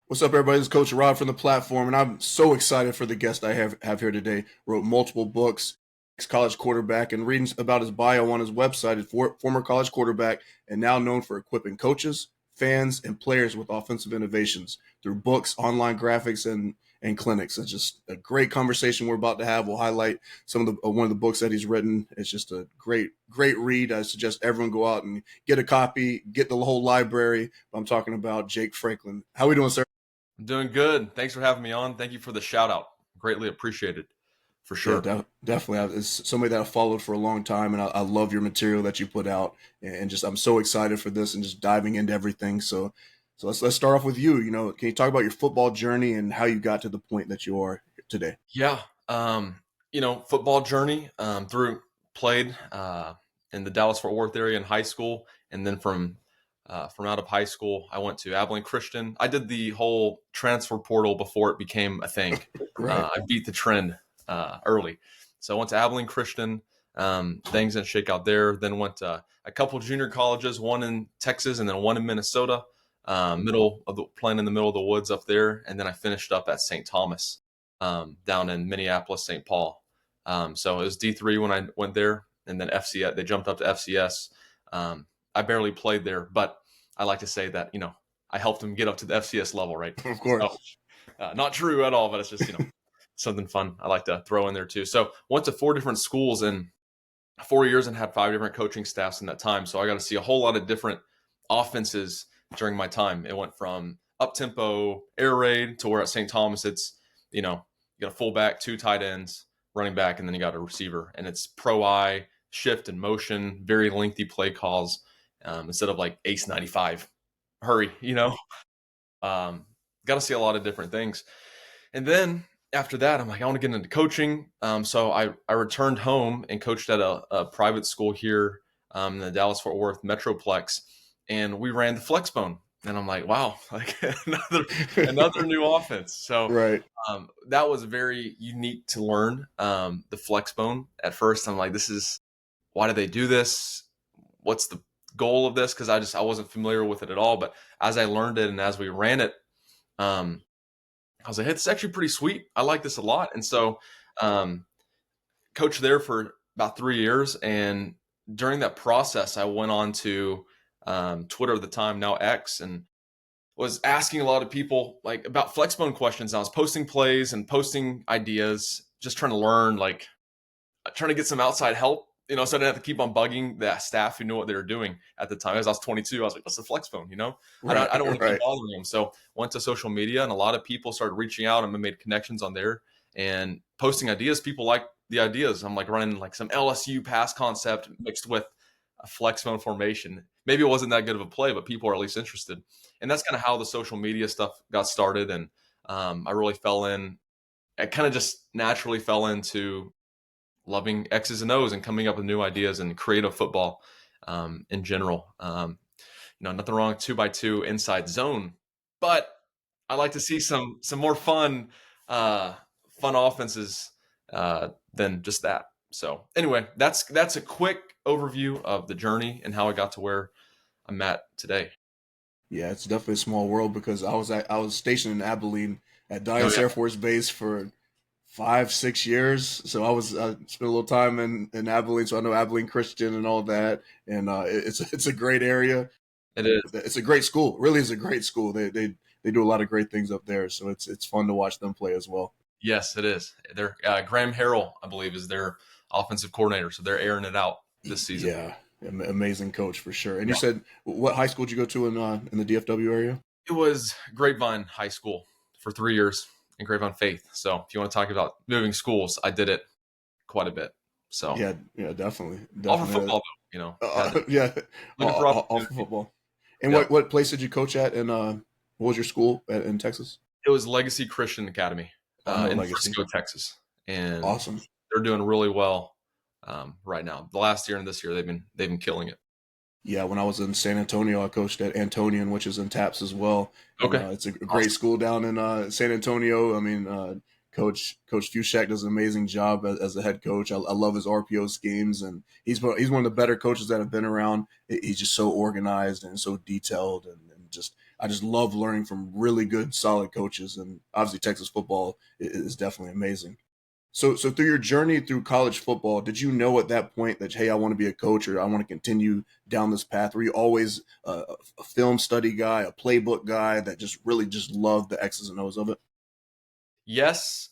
What's up, everybody? This is Coach Rob from the platform, and I'm so excited for the guest I have here today. Wrote multiple books, ex-college quarterback, and reading about his bio on his website. Is former college quarterback and now known for equipping coaches, fans, and players with offensive innovations through books, online graphics, and clinics. It's just a great conversation we're about to have. We'll highlight some of the one of the books that he's written. It's just a great read. I suggest everyone go out and get a copy, get the whole library. I'm talking about Jake Franklin. How are we doing, sir? I'm doing good. Thanks for having me on. Thank you for the shout out. Greatly appreciated for Yeah, sure. definitely. It's somebody that I've followed for a long time, and I love your material that you put out, and just I'm so excited for this and just diving into everything. So let's start off with you. Can you talk about your football journey and how you got to the point that you are today? Yeah. Football journey through played in the Dallas Fort Worth area in high school. And then from out of high school, I went to Abilene Christian. I did the whole transfer portal before it became a thing. Right. I beat the trend early. So I went to Abilene Christian. Things didn't shake out there. Then went to a couple junior colleges, one in Texas and then one in Minnesota. Playing in the middle of the woods up there, and then I finished up at St. Thomas down in Minneapolis, St. Paul. So it was D3 when I went there, and then FCS. They jumped up to FCS. I barely played there, but I like to say that I helped them get up to the FCS level, right? Of course. So, not true at all, but it's just something fun I like to throw in there too. So went to 4 different schools in 4 years and had 5 different coaching staffs in that time. So I got to see a whole lot of different offenses during my time. It went from up tempo air raid to where at St. Thomas it's you got a fullback, 2 tight ends, running back, and then you got a receiver, and it's pro eye shift and motion, very lengthy play calls instead of like ace 95 hurry. Got to see a lot of different things. And then after that, I'm like, I want to get into coaching. So I returned home and coached at a private school here in the Dallas Fort Worth Metroplex, and we ran the Flexbone. And I'm like, wow, like another new offense. So Right. that was very unique to learn the Flexbone. At first, I'm like, why do they do this? What's the goal of this? Because I wasn't familiar with it at all. But as I learned it and as we ran it, I was like, hey, this is actually pretty sweet. I like this a lot. And so coached there for about 3 years. And during that process, I went on to Twitter at the time, now X, and was asking a lot of people like about Flexbone questions. I was posting plays and posting ideas, just trying to learn, like trying to get some outside help, so I didn't have to keep on bugging the staff who knew what they were doing at the time. As I was 22, I was like, what's the Flexbone? Right. I don't want to Right. keep bothering them. So went to social media, and a lot of people started reaching out and made connections on there and posting ideas. People like the ideas. I'm like running like some LSU pass concept mixed with a Flexbone formation. Maybe it wasn't that good of a play, but people are at least interested. And that's kind of how the social media stuff got started. And I really I kind of just naturally fell into loving X's and O's and coming up with new ideas and creative football in general. Nothing wrong with 2x2 inside zone, but I like to see some more fun offenses than just that. So anyway, that's a quick overview of the journey and how I got to where I'm at today. Yeah, it's definitely a small world because I was stationed in Abilene at Oh Dyess yeah, Air Force Base for 5 6 years. So I spent a little time in Abilene, so I know Abilene Christian and all that. And it's a great area. it is. It's a great school. It really is a great school. They do a lot of great things up there. So it's fun to watch them play as well. Yes, it is. They're Graham Harrell, I believe, is their offensive coordinator, so they're airing it out this season. Yeah, amazing coach for sure. And you Yeah. said what high school did you go to in the DFW area? It was Grapevine High School for 3 years in Grapevine Faith. So if you want to talk about moving schools, I did it quite a bit. So Yeah, yeah, definitely, off of definitely. football, though, Yeah, looking for off of opportunity. football. And Yeah, what place did you coach at? And what was your school in Texas? it was Legacy Christian Academy I know in Legacy. Frisco, Texas, and Awesome. they're doing really well right now. The last year and this year, they've been killing it. Yeah, when I was in San Antonio, I coached at Antonian, which is in Taps as well, and Okay, it's a great awesome. school down in San Antonio. I mean, Coach Fushak does an amazing job as a head coach. I love his RPO schemes, and he's one of the better coaches that have been around. He's just so organized and so detailed, and just I just love learning from really good, solid coaches. And obviously, Texas football is definitely amazing. So through your journey through college football, did you know at that point that, hey, I want to be a coach or I want to continue down this path? Were you always a film study guy, a playbook guy that just really just loved the X's and O's of it? Yes,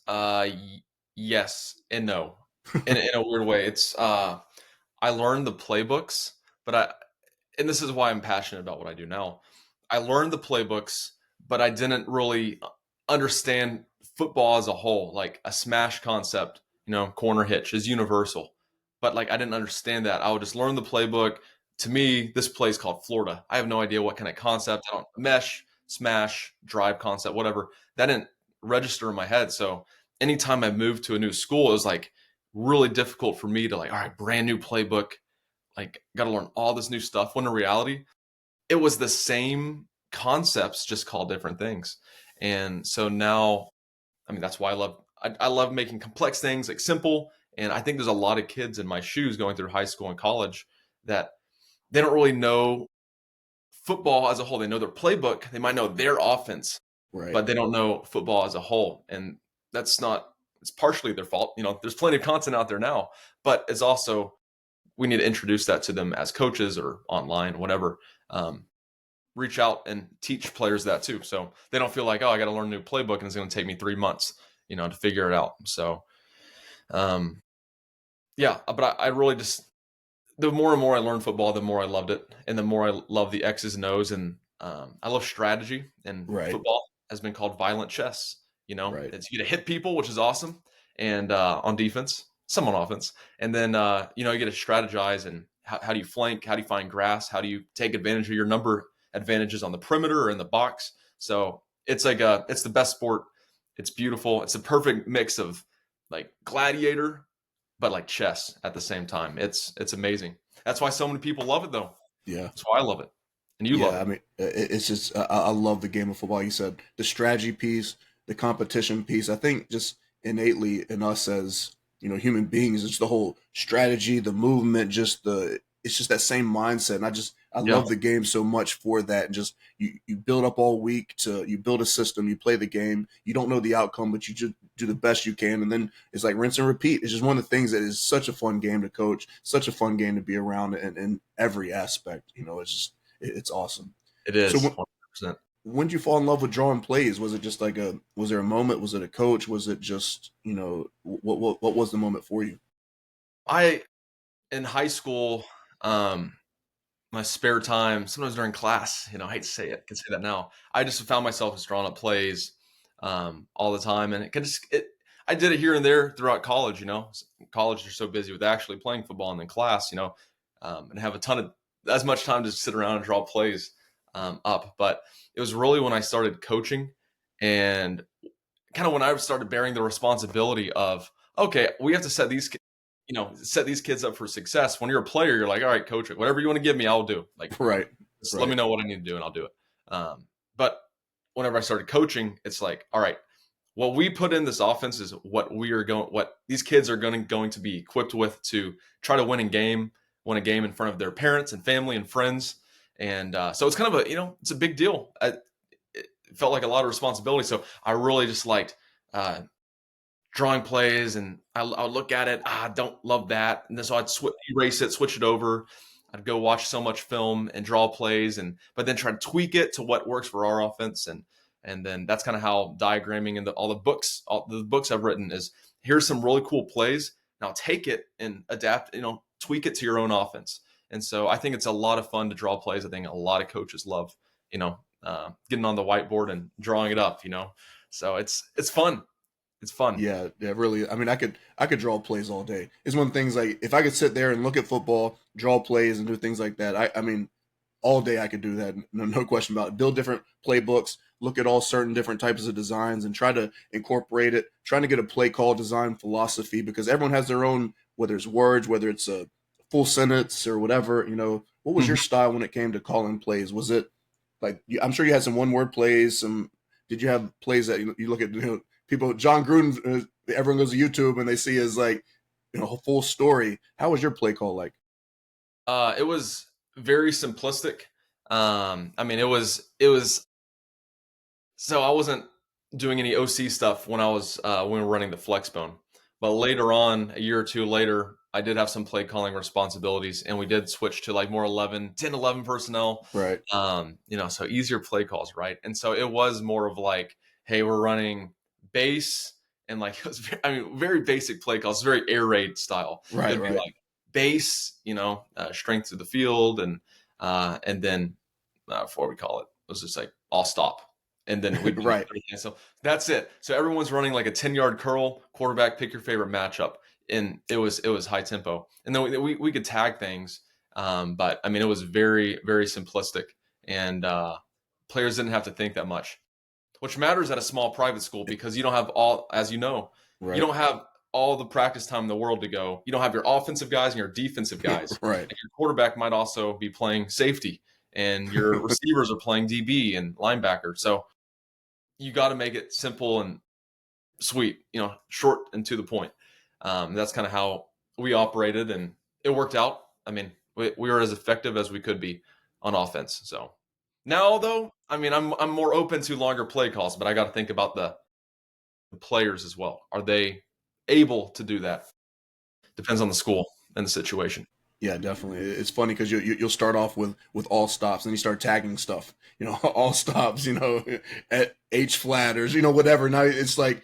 yes and no. In a weird way. It's I learned the playbooks, but and this is why I'm passionate about what I do now. I learned the playbooks, but I didn't really understand football as a whole, like a smash concept, corner hitch is universal. But like I didn't understand that. I would just learn the playbook. To me, this play is called Florida. I have no idea what kind of concept. I don't mesh, smash, drive concept, whatever. That didn't register in my head. So anytime I moved to a new school, it was like really difficult for me to like, all right, brand new playbook, like got to learn all this new stuff. When in reality, it was the same concepts, just called different things. And so now, I mean, that's why I love making complex things like simple. And I think there's a lot of kids in my shoes going through high school and college that they don't really know football as a whole. They know their playbook, they might know their offense, Right. but they don't know football as a whole. And that's not, it's partially their fault. There's plenty of content out there now, but it's also, we need to introduce that to them as coaches or online, whatever. Um, Reach out and teach players that too. So they don't feel like, oh, I got to learn a new playbook and it's going to take me 3 months, to figure it out. So, um, yeah, but I really just, the more and more I learned football, the more I loved it. And the more I love the X's and O's. And I love strategy. And Right. football has been called violent chess. Right. It's you get to hit people, which is awesome. And on defense, some on offense. And then, you get to strategize and how do you flank? How do you find grass? How do you take advantage of your number advantages on the perimeter or in the box? So it's like, it's the best sport. It's beautiful. It's a perfect mix of like gladiator but like chess at the same time. It's amazing. That's why so many people love it, though. Yeah. That's why I love it, and you love Yeah, it. I mean, it's just I love the game of football. You said the strategy piece, the competition piece. I think just innately in us as human beings, it's the whole strategy, the movement, just the it's just that same mindset. And I Yeah, love the game so much for that. And just you build up all week to you build a system, you play the game. You don't know the outcome, but you just do the best you can, and then it's like rinse and repeat. It's just one of the things that is such a fun game to coach, such a fun game to be around in every aspect. It's just it's awesome. it So is 100%. when did you fall in love with drawing plays? Was it just like was there a moment? Was it a coach? Was it just, what was the moment for you? I in high school, um, my spare time, sometimes during class, I hate to say it, I can say that now. I just found myself just drawing up plays all the time, and it can just it. I did it here and there throughout college. College you're so busy with actually playing football and then class, and have a ton of as much time to sit around and draw plays up. But it was really when I started coaching and kind of when I started bearing the responsibility of, okay, we have to set these kids up for success. When you're a player, you're like, all right, coach, whatever you want to give me, I'll do. Like, Right, just let me right. know what I need to do and I'll do it. But whenever I started coaching, it's like, all right, what we put in this offense is what these kids are going to be equipped with to try to win a game in front of their parents and family and friends. And so it's kind of it's a big deal. It felt like a lot of responsibility. So I really just liked uh, drawing plays, and I would look at it. I don't love that, and then so I'd erase it, switch it over. I'd go watch so much film and draw plays, and but then try to tweak it to what works for our offense, and then that's kind of how diagramming and all the books I've written is here's some really cool plays. Now take it and adapt, tweak it to your own offense. And so I think it's a lot of fun to draw plays. I think a lot of coaches love, getting on the whiteboard and drawing it up. So it's fun. It's fun. Yeah, yeah, really. I mean, I could draw plays all day. It's one of the things like if I could sit there and look at football, draw plays, and do things like that. I mean, all day I could do that. No question about it. Build different playbooks, look at all certain different types of designs, and try to incorporate it. Trying to get a play call design philosophy because everyone has their own, whether it's words, whether it's a full sentence or whatever. What was your Mhm. style when it came to calling plays? Was it like I'm sure you had some one word plays. Some did you have plays that you look at people? John Gruden. Everyone goes to YouTube and they see his like a full story. How was your play call like? It was very simplistic. I mean, it was So I wasn't doing any OC stuff when we were running the flex bone. But later on, a year or two later, I did have some play calling responsibilities, and we did switch to like more 11, 10, 11 personnel. Right. So easier play calls, right? And so it was more of like, hey, we're running base, and like it was very basic play calls, very air raid style. Right. It'd be Right. like base, strength to the field, and then what we call it was just like all stop, and then we do Right. everything. So that's it. So everyone's running like a 10-yard curl, quarterback, pick your favorite matchup, and it was high tempo, and then we could tag things, but I mean it was very very simplistic, and players didn't have to think that much, which matters at a small private school because you don't have all, as you Right. don't have all the practice time in the world to go. You don't have your offensive guys and your defensive guys. Right. And your quarterback might also be playing safety, and your receivers are playing DB and linebacker. So you got to make it simple and sweet, short and to the point. That's kind of how we operated, and it worked out. I mean, we were as effective as we could be on offense. So now, though, I mean, I'm more open to longer play calls, but I got to think about the players as well. Are they able to do that? Depends on the school and the situation. Yeah, definitely. It's funny because you'll start off with all stops, and you start tagging stuff. All stops. At H flat or whatever. Now it's like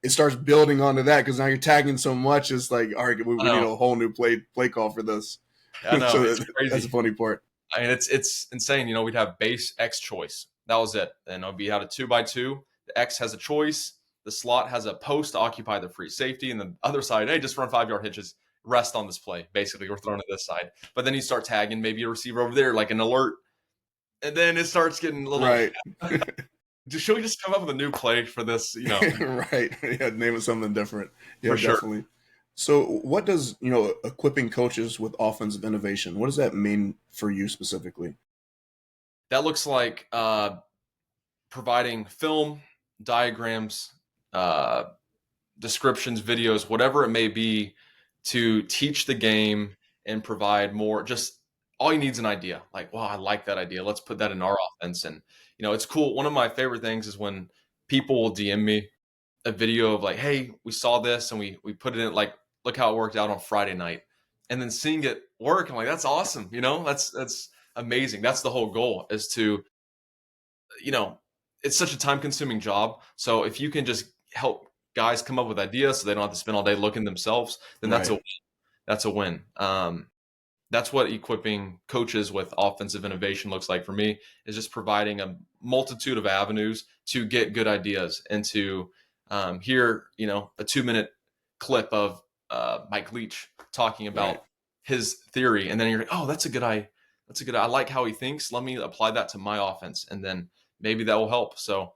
it starts building onto that because now you're tagging so much. It's like, all right, we I need know. a whole new play call for this. I know. So It's that's the crazy. funny part. I mean, it's insane. We'd have base X choice. That was it. And we had a 2x2. The X has a choice. The slot has a post to occupy the free safety, and the other side, hey, just run 5-yard hitches. Rest on this play. Basically, we're throwing to this side. But then you start tagging maybe a receiver over there, like an alert, and then it starts getting a little. Right. Should we just come up with a new play for this? Right. Yeah, name it something different. Yeah, For sure. definitely. So what does, equipping coaches with offensive innovation, what does that mean for you specifically? That looks like providing film, diagrams, uh, descriptions, videos, whatever it may be, to teach the game and provide more. Just all you need is an idea. Like, wow, I like that idea. Let's put that in our offense. And it's cool. One of my favorite things is when people will DM me a video of like, hey, we saw this and we put it in, like, look how it worked out on Friday night, and then seeing it work. I'm like, that's awesome. That's amazing. That's the whole goal, is to you know, it's such a time consuming job. So if you can just help guys come up with ideas so they don't have to spend all day looking themselves, then Right. that's a win. That's what equipping coaches with offensive innovation looks like for me, is just providing a multitude of avenues to get good ideas and to hear, a 2-minute clip of Mike Leach talking Right. about his theory. And then you're like, oh, that's a good idea. I like how he thinks. Let me apply that to my offense. And then maybe that will help. So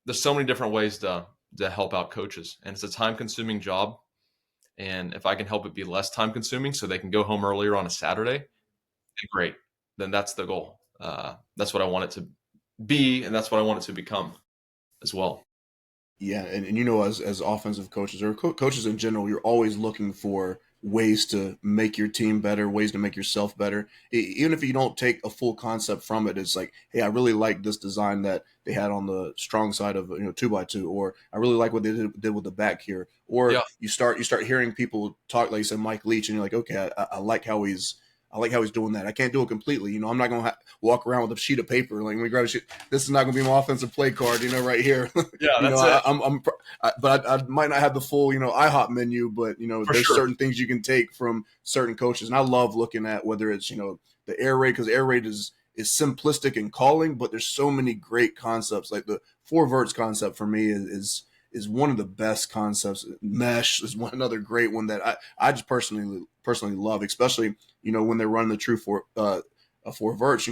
there's so many different ways to help out coaches, and it's a time consuming job. And if I can help it be less time consuming so they can go home earlier on a Saturday, then great. Then that's the goal. That's what I want it to be, and that's what I want it to become as well. Yeah, and as offensive coaches or coaches in general, you're always looking for ways to make your team better, ways to make yourself better. Even if you don't take a full concept from it, it's like, hey, I really like this design that they had on the strong side of 2x2, or I really like what they did with the back here. Or Yeah, you start hearing people talk, like you said, Mike Leach, and you're like, okay, I like how he's. I like how he's doing that. I can't do it completely. I'm not going to walk around with a sheet of paper. Like, when we grab a sheet, this is not going to be my offensive play card, right here. yeah, you know, that's I, it but I might not have the full, IHOP menu, but for there's sure. certain things you can take from certain coaches, and I love looking at whether it's the air raid, because air raid is simplistic in calling, but there's so many great concepts. Like the four verts concept for me is one of the best concepts. Mesh is another great one that I just personally love, especially when they're running the true four verts,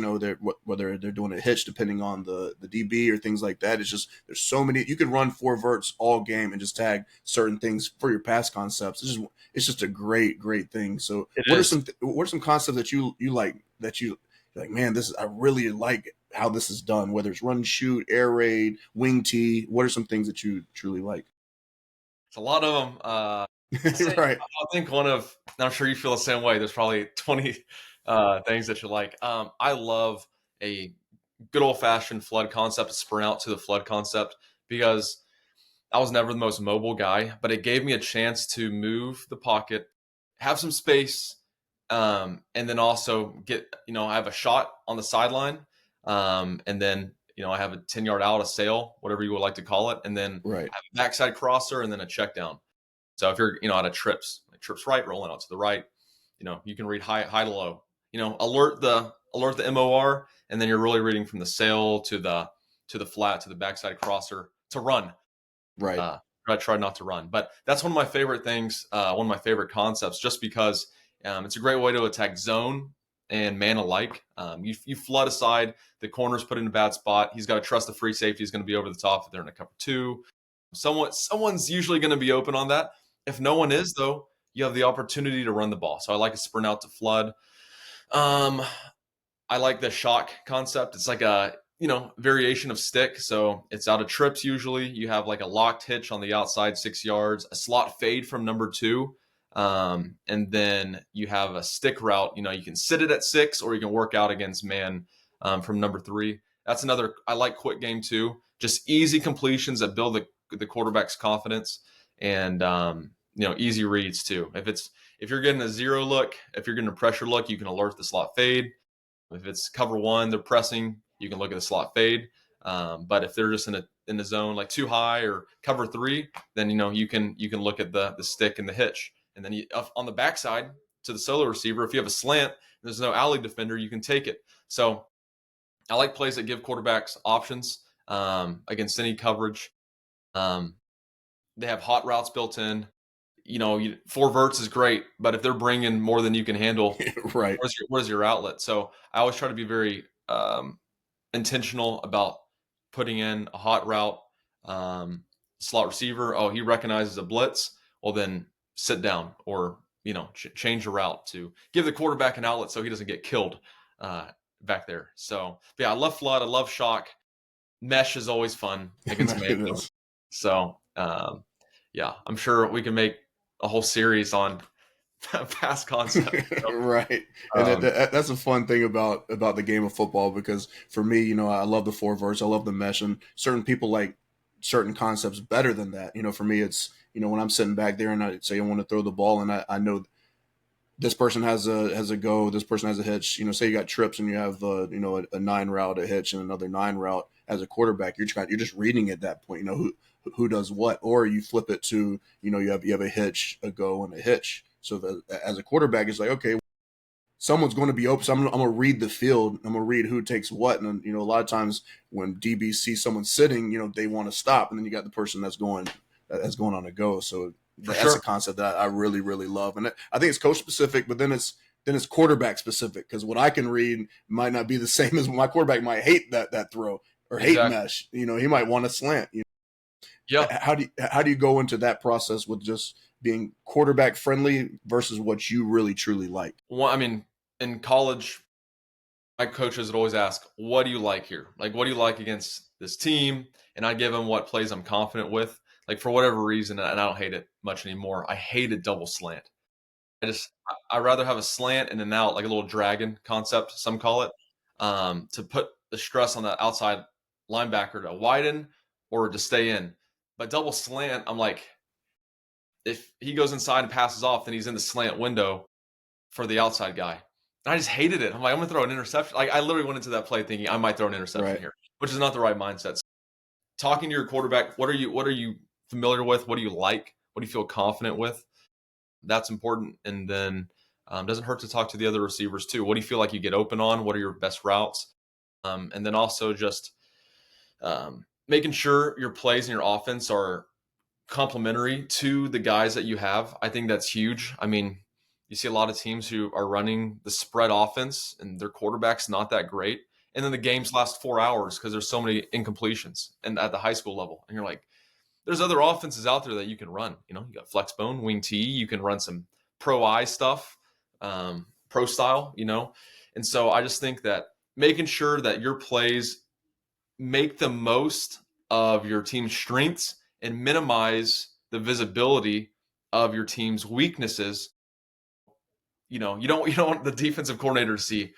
whether they're doing a hitch depending on the DB or things like that. It's just there's so many. You can run four verts all game and just tag certain things for your pass concepts. It's just a great thing. So It what are is. some concepts that you like, that you're like, man, I really like how this is done, whether it's run shoot, air raid, wing tee. What are some things that you truly like? It's a lot of them. I'll say, Right. I'll think one of, and I'm sure you feel the same way. There's probably 20 things that you like. I love a good old fashioned flood concept, sprint out to the flood concept, because I was never the most mobile guy, but it gave me a chance to move the pocket, have some space, and then also get, I have a shot on the sideline, and then, I have a 10-yard out, a sail, whatever you would like to call it, and then Right. I have a backside crosser and then a check down. So if you're, out of trips, like trips right, rolling out to the right, you can read high to low, alert the MOR, and then you're really reading from the sail to the flat to the backside crosser to run. Right. I try not to run, but that's one of my favorite things. One of my favorite concepts, just because it's a great way to attack zone and man alike. You flood aside, the corner's put in a bad spot. He's got to trust the free safety is going to be over the top if they're in a cover two. Someone's usually going to be open on that. If no one is, though, you have the opportunity to run the ball. So I like a sprint out to flood. Um, I like the shock concept. It's like a, variation of stick. So it's out of trips usually. You have like a locked hitch on the outside 6 yards, a slot fade from number two. And then you have a stick route. You can sit it at 6, or you can work out against man from number 3. That's another. I like quick game too. Just easy completions that build the quarterback's confidence, and easy reads too. If you're getting a zero look, if you're getting a pressure look, you can alert the slot fade. If it's cover one, they're pressing, you can look at the slot fade. But if they're just in the zone like too high or cover 3, then you can look at the stick and the hitch. And then on the backside to the solo receiver, if you have a slant, there's no alley defender, you can take it. So I like plays that give quarterbacks options against any coverage. They have hot routes built in. 4 verts is great, but if they're bringing more than you can handle, Right. where's your outlet? So I always try to be very intentional about putting in a hot route. Slot receiver, oh, he recognizes a blitz, well then sit down, or change the route to give the quarterback an outlet so he doesn't get killed back there. So yeah, I love flood, I love shock. Mesh is always fun against man. It is. So yeah, I'm sure we can make a whole series on past concept. Right. And Um, that's a fun thing about the game of football, because for me, I love the four verse, I love the mesh, and certain people like certain concepts better than that. For me, it's, when I'm sitting back there and I say I want to throw the ball, and I know this person has a go, this person has a hitch. Say you got trips and you have a 9 route, a hitch, and another 9 route as a quarterback. You're just reading at that point. Who does what, or you flip it to you have a hitch, a go, and a hitch. So as a quarterback, it's like, okay, someone's going to be open. So I'm going to read the field. I'm going to read who takes what. And a lot of times when DBs see someone sitting, they want to stop, and then you got the person that's going on a go. So for that's a sure. concept that I really, really love. And I think it's coach specific, but then it's quarterback specific, because what I can read might not be the same as my quarterback might hate that throw or hate Exactly. mesh. He might want to slant. Yeah. How do you go into that process with just being quarterback friendly versus what you really truly like? Well, I mean, in college, my coaches would always ask, "What do you like here? Like, what do you like against this team?" And I give them what plays I'm confident with. Like, for whatever reason, and I don't hate it much anymore. I hated double slant. I'd rather have a slant and an out, like a little dragon concept, some call it, to put the stress on the outside linebacker to widen or to stay in. But double slant, I'm like, if he goes inside and passes off, then he's in the slant window for the outside guy. And I just hated it. I'm like, I'm gonna throw an interception. Like, I literally went into that play thinking I might throw an interception Right. here, which is not the right mindset. So, talking to your quarterback, what are you familiar with? What do you like? What do you feel confident with? That's important. And then doesn't hurt to talk to the other receivers too. What do you feel like you get open on? What are your best routes? And then also just making sure your plays and your offense are complementary to the guys that you have. I think that's huge. I mean, you see a lot of teams who are running the spread offense and their quarterback's not that great. And then the games last 4 hours because there's so many incompletions and at the high school level. And you're like, there's other offenses out there that you can run. You got flex bone, wing T. You can run some pro eye stuff, pro style. And so I just think that making sure that your plays make the most of your team's strengths and minimize the visibility of your team's weaknesses. You don't want the defensive coordinator to see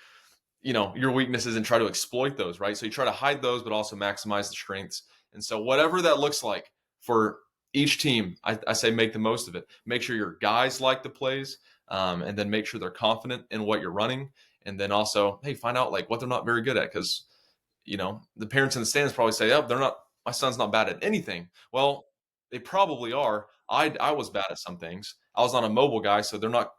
your weaknesses and try to exploit those, right? So you try to hide those, but also maximize the strengths. And so whatever that looks like for each team, I say make the most of it. Make sure your guys like the plays, and then make sure they're confident in what you're running. And then also, hey, find out like what they're not very good at, because the parents in the stands probably say, "Oh, they're not. My son's not bad at anything." Well, they probably are. I was bad at some things. I was not a mobile guy, so they're not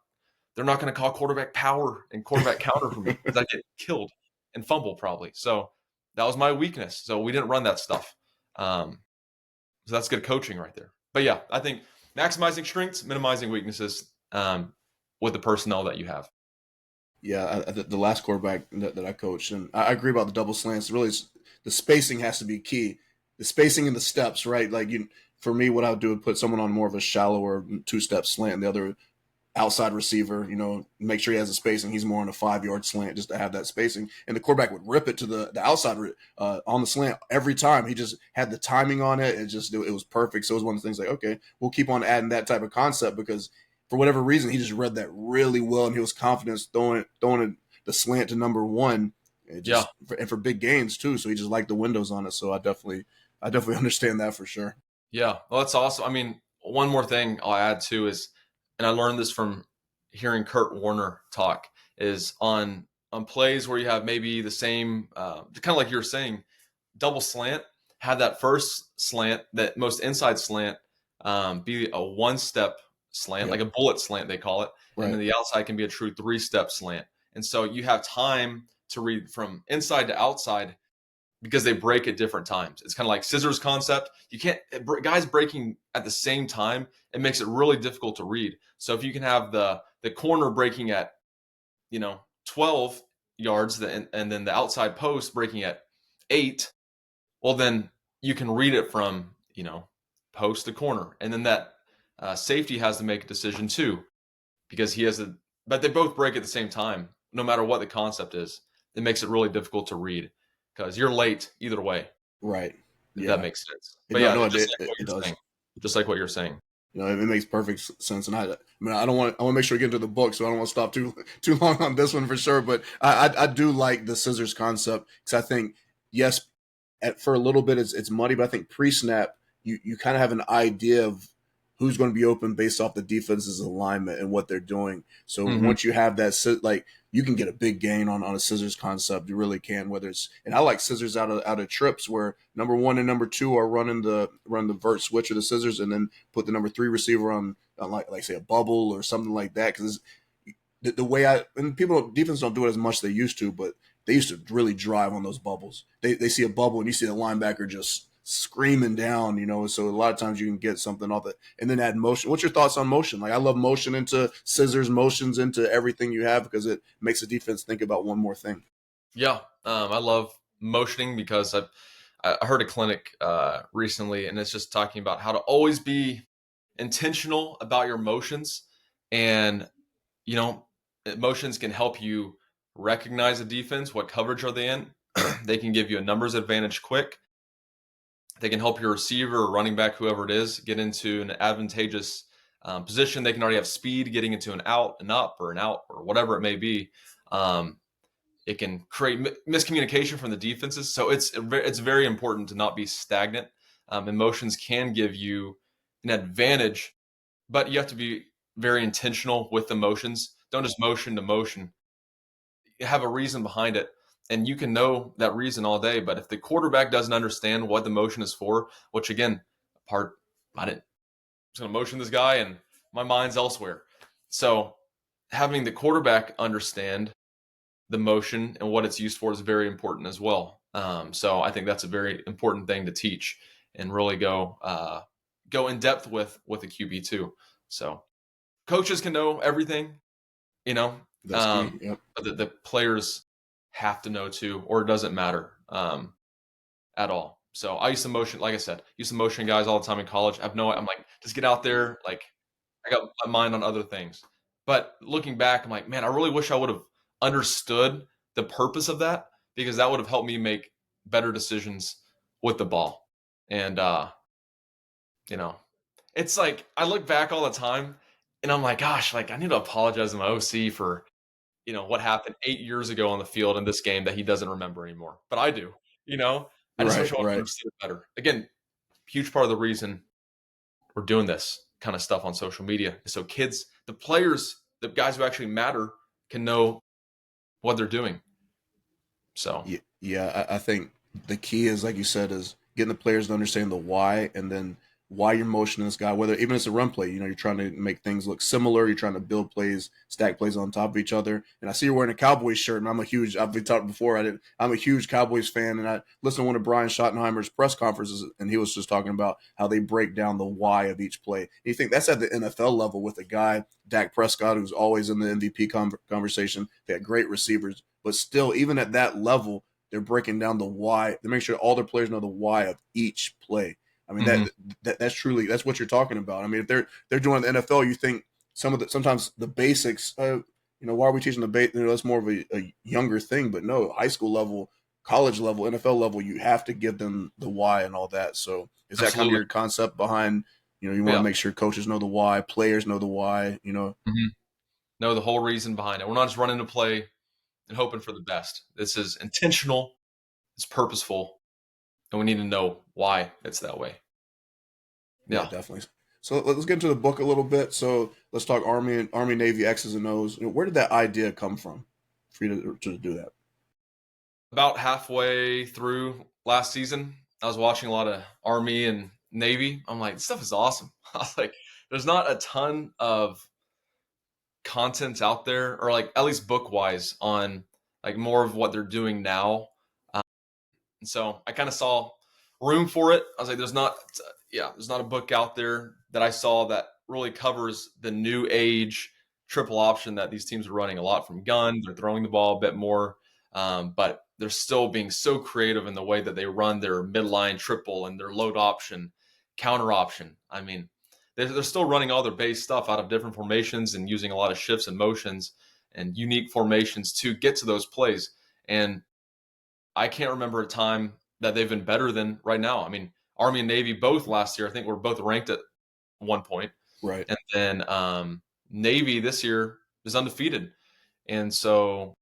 going to call quarterback power and quarterback counter for me because I get killed and fumble probably. So that was my weakness. So we didn't run that stuff. Um, so that's good coaching right there. But yeah, I think maximizing strengths, minimizing weaknesses, with the personnel that you have. Yeah, the last quarterback that I coached, and I agree about the double slants. Really, the spacing has to be key. The spacing and the steps, right? Like for me, what I would do would put someone on more of a shallower two-step slant, and the other outside receiver, make sure he has a spacing. He's more on a 5-yard slant just to have that spacing. And the quarterback would rip it to the outside on the slant every time. He just had the timing on it. It was perfect. So it was one of the things like, okay, we'll keep on adding that type of concept because for whatever reason, he just read that really well and he was confident throwing the slant to number one. Yeah. And for big gains too. So he just liked the windows on it. So I definitely understand that for sure. Yeah. Well, that's awesome. I mean, one more thing I'll add too is, and I learned this from hearing Kurt Warner talk, is on plays where you have maybe the same, kind of like you were saying, double slant, have that first slant, that most inside slant, be a one-step slant, Yep. like a bullet slant, they call it. And then Right. the outside can be a true three-step slant. And so you have time to read from inside to outside because they break at different times. It's kind of like scissors concept. You can't guys breaking at the same time. It makes it really difficult to read. So if you can have the corner breaking at 12 yards, and then the outside post breaking at 8, well then you can read it from post to corner, and then that safety has to make a decision too, because he has a but they both break at the same time no matter what the concept is. It makes it really difficult to read because you're late either way, Right. if that Yeah. makes sense. It, But no, yeah, no, just like what it you're does. saying, just like what you're saying. It makes perfect sense, and I mean, I want to make sure we get into the book, so I don't want to stop too long on this one for sure. But I do like the scissors concept because I think yes, for a little bit it's muddy, but I think pre snap you kind of have an idea of who's going to be open based off the defense's alignment and what they're doing. So Hmm. once you have that, like you can get a big gain on a scissors concept. You really can. Whether it's and I like scissors out of trips where number one and number two are run the vert switch or the scissors, and then put the number three receiver on like say a bubble or something like that. Because the way and people defense don't do it as much as they used to, but they used to really drive on those bubbles. They see a bubble and you see the linebacker just screaming down, So a lot of times you can get something off it, and then add motion. What's your thoughts on motion? Like I love motion into scissors, motions into everything you have because it makes the defense think about one more thing. Yeah, I love motioning because I heard a clinic recently, and it's just talking about how to always be intentional about your motions. And you know emotions can help you recognize a defense. What coverage are they in? They can give you a numbers advantage quick. They can help your receiver or running back, whoever it is, get into an advantageous position. They can already have speed getting into an out, an up, or an out, or whatever it may be. um, it can create miscommunication from the defenses. So it's very important to not be stagnant. Emotions can give you an advantage, but you have to be very intentional with the motions. Don't just motion to motion. Have a reason behind it, and you can know that reason all day. But if the quarterback doesn't understand what the motion is for, which again, part I didn't, I'm just gonna motion this guy, and my mind's elsewhere. So having the quarterback understand the motion and what it's used for is very important as well. So I think that's a very important thing to teach and really go in depth with the QB too. So coaches can know everything, you know, That's key. Yep. but the players have to know too, or it doesn't matter at all. So I used to motion, like I said, used to motion guys all the time in college. I'm like, just get out there. Like I got my mind on other things. But looking back, I'm like, man, I really wish I would have understood the purpose of that, because that would have helped me make better decisions with the ball. And you know, it's like I look back all the time and I'm like, gosh, like I need to apologize to my OC for what happened 8 years ago on the field in this game that he doesn't remember anymore. But I do, you know, I just wish Right, I would right. understood it better. Again, huge part of the reason we're doing this kind of stuff on social media is so kids, the players, the guys who actually matter can know what they're doing. So Yeah, yeah. I think the key is, like you said, is getting the players to understand the why, and then why you're motioning this guy. Whether even it's a run play, you're trying to make things look similar. You're trying to build plays, stack plays on top of each other. And I see you're wearing a Cowboys shirt, and I've been talking before. I'm a huge Cowboys fan, and I listened to one of Brian Schottenheimer's press conferences, and he was just talking about how they break down the why of each play. And you think that's at the NFL level with a guy, Dak Prescott, who's always in the MVP conversation. They had great receivers, but still, even at that level, they're breaking down the why. They make sure all their players know the why of each play. I mean mhm, that's truly that's what you're talking about. I mean, if they're doing the NFL, you think sometimes the basics. Why are we teaching the base? That's more of a younger thing, but no, high school level, college level, NFL level, you have to give them the why and all that. So is that kind of absolutely. your concept behind? You want to Yeah. make sure coaches know the why, players know the why. Mhm. Know the whole reason behind it. We're not just running to play and hoping for the best. This is intentional, it's purposeful, and we need to know why it's that way. Yeah, Yeah. definitely. So let's get into the book a little bit. So let's talk Army and Army Navy X's and O's. Where did that idea come from for you to do that? About halfway through last season, I was watching a lot of Army and Navy. I'm like, this stuff is awesome. I was like, there's not a ton of content out there, or like at least book wise, on like more of what they're doing now. And so I kind of saw room for it. I was like, there's not a book out there that I saw that really covers the new age triple option that these teams are running a lot from gun. They're throwing the ball a bit more, but they're still being so creative in the way that they run their midline triple and their load option, counter option. I mean, they're still running all their base stuff out of different formations and using a lot of shifts and motions and unique formations to get to those plays. And I can't remember a time that they've been better than right now. I mean, Army and Navy both last year, I think, were both ranked at one point, Right. and then Navy this year is undefeated, and so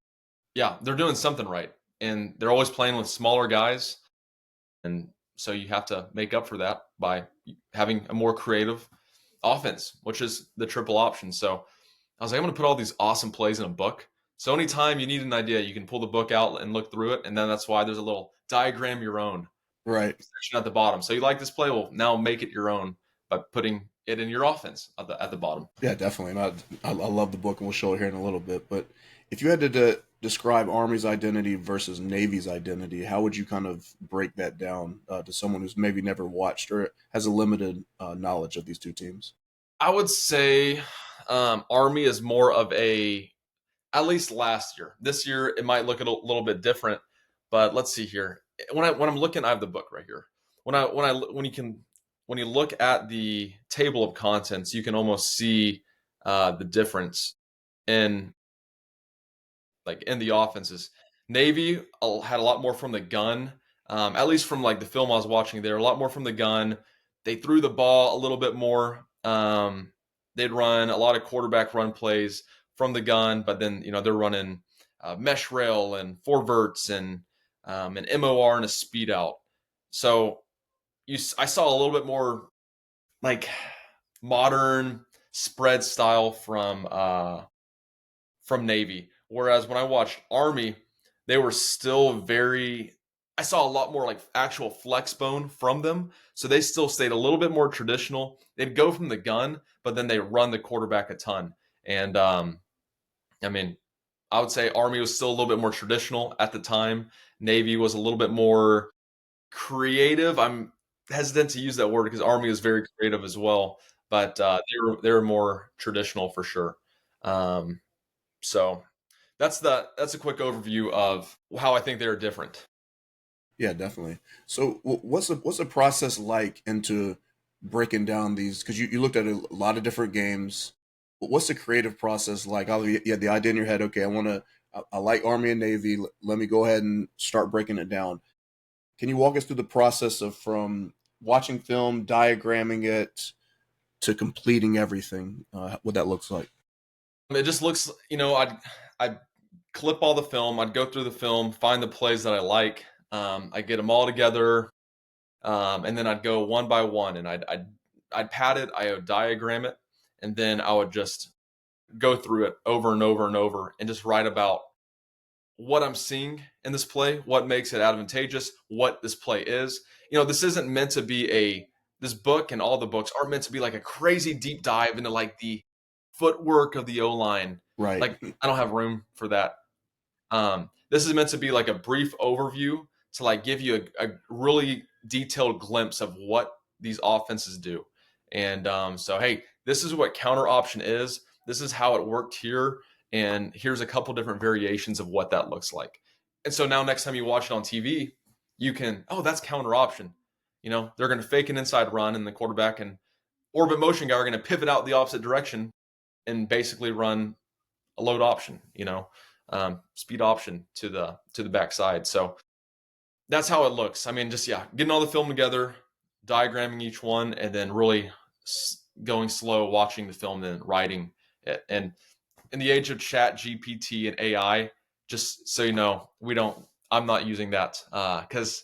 yeah, they're doing something right, and they're always playing with smaller guys, and so you have to make up for that by having a more creative offense, which is the triple option. So I was like, I'm going to put all these awesome plays in a book. So anytime you need an idea, you can pull the book out and look through it. And then that's why there's a little diagram your own Right. section at the bottom. So you like this play? Well, now make it your own by putting it in your offense at the bottom. Yeah, definitely. And I love the book, and we'll show it here in a little bit. But if you had to describe Army's identity versus Navy's identity, how would you kind of break that down to someone who's maybe never watched or has a limited knowledge of these two teams? I would say Army is more of a, at least last year. This year it might look a little bit different, but let's see here. When I'm looking, I have the book right here. When you look at the table of contents, you can almost see the difference in in the offenses. Navy had a lot more from the gun, at least from like the film I was watching. There a lot more from the gun. They threw the ball a little bit more. They'd run a lot of quarterback run plays from the gun, but then they're running mesh rail and four verts and an MOR and a speed out. So I saw a little bit more like modern spread style from Navy. Whereas when I watched Army, they were still very. I saw a lot more like actual flex bone from them, so they still stayed a little bit more traditional. They'd go from the gun, but then they run the quarterback a ton. And I mean, I would say Army was still a little bit more traditional at the time. Navy was a little bit more creative. I'm hesitant to use that word because Army is very creative as well, but they were more traditional for sure. Um, so that's a quick overview of how I think they're different. Yeah, definitely. So, what's the process like into breaking down these? Because you looked at a lot of different games. What's the creative process like? You had the idea in your head. Okay, I like Army and Navy. Let me go ahead and start breaking it down. Can you walk us through the process of from watching film, diagramming it, to completing everything? What that looks like? It just looks, I clip all the film. I'd go through the film, find the plays that I like. I get them all together, and then I'd go one by one, and I'd pad it, I would diagram it, and then I would just go through it over and over and over, and just write about what I'm seeing in this play, what makes it advantageous, what this play is. This isn't meant to be this book and all the books aren't meant to be like a crazy deep dive into like the footwork of the O line. Right. Like I don't have room for that. This is meant to be like a brief overview to like give you a really detailed glimpse of what these offenses do. And so, hey, this is what counter option is. This is how it worked here. And here's a couple different variations of what that looks like. And so now next time you watch it on TV, you can, oh, that's counter option. They're going to fake an inside run and the quarterback and orbit motion guy are going to pivot out the opposite direction and basically run a load option, speed option to the backside. So that's how it looks. I mean, just getting all the film together, diagramming each one, and then really going slow, watching the film, then writing it. And in the age of Chat GPT and AI, just so you know, I'm not using that because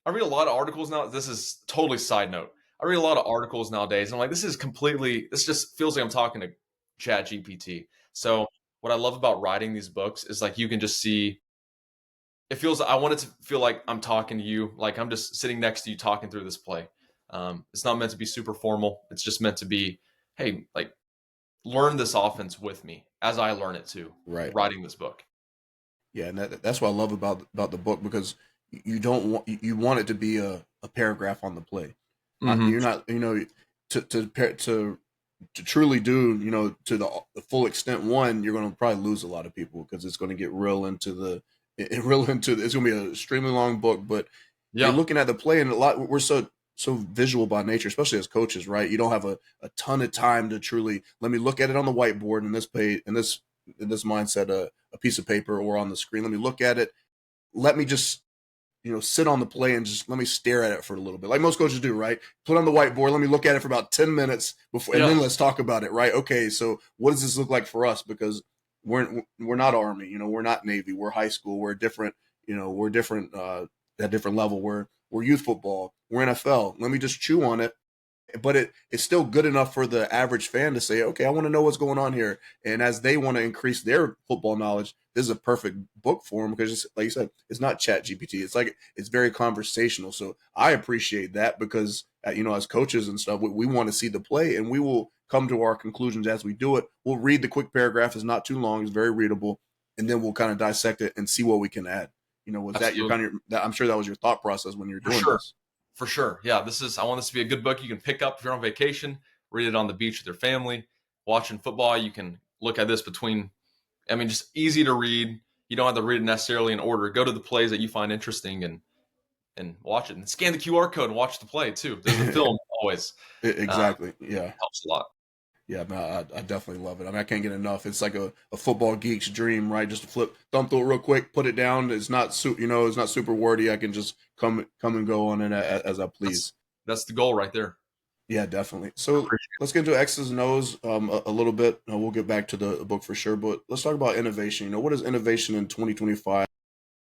I read a lot of articles now. This is totally side note. I read a lot of articles nowadays. And I'm like, this just feels like I'm talking to Chat GPT. So what I love about writing these books is like you can just see I want it to feel like I'm talking to you, like I'm just sitting next to you talking through this play. It's not meant to be super formal. It's just meant to be, hey, like learn this offense with me as I learn it too, Right. writing this book. Yeah, and that's what I love about the book, because you don't want you want it to be a paragraph on the play. Mm-hmm. You're not, to truly do, to the full extent one, you're going to probably lose a lot of people because it's going to get real into it's going to be an extremely long book. But you're looking at the play, and we're so visual by nature, especially as coaches, right? You don't have a ton of time to truly let me look at it on the whiteboard in this page in this mindset, a piece of paper or on the screen. Let me look at it. Let me just sit on the play and just let me stare at it for a little bit, like most coaches do, right? Put on the whiteboard, let me look at it for about 10 minutes before, and then let's talk about it, right? Okay, so what does this look like for us? Because we're not Army, we're not Navy, we're high school, we're different, we're different at different level. We're youth football, we're NFL. Let me just chew on it, but it's still good enough for the average fan to say, okay, I want to know what's going on here. And as they want to increase their football knowledge, this is a perfect book for them, because it's, like you said, it's not Chat GPT. It's very conversational. So I appreciate that, because as coaches and stuff, we want to see the play, and we will come to our conclusions as we do it. We'll read the quick paragraph. It's not too long. It's very readable. And then we'll kind of dissect it and see what we can add. Was that your I'm sure that was your thought process when you're doing this. For sure. Yeah, I want this to be a good book you can pick up if you're on vacation, read it on the beach with your family, watching football. You can look at this just easy to read. You don't have to read it necessarily in order. Go to the plays that you find interesting and watch it, and scan the QR code and watch the play too. There's the film always. Exactly. Yeah. Helps a lot. Yeah, man, I definitely love it. I mean, I can't get enough. It's like a football geek's dream, right? Just to thumb through it real quick, put it down. It's not it's not super wordy. I can just come and go on it as I please. That's the goal right there. Yeah, definitely. So let's get into X's and O's a little bit. We'll get back to the book for sure, but let's talk about innovation. What is innovation in 2025?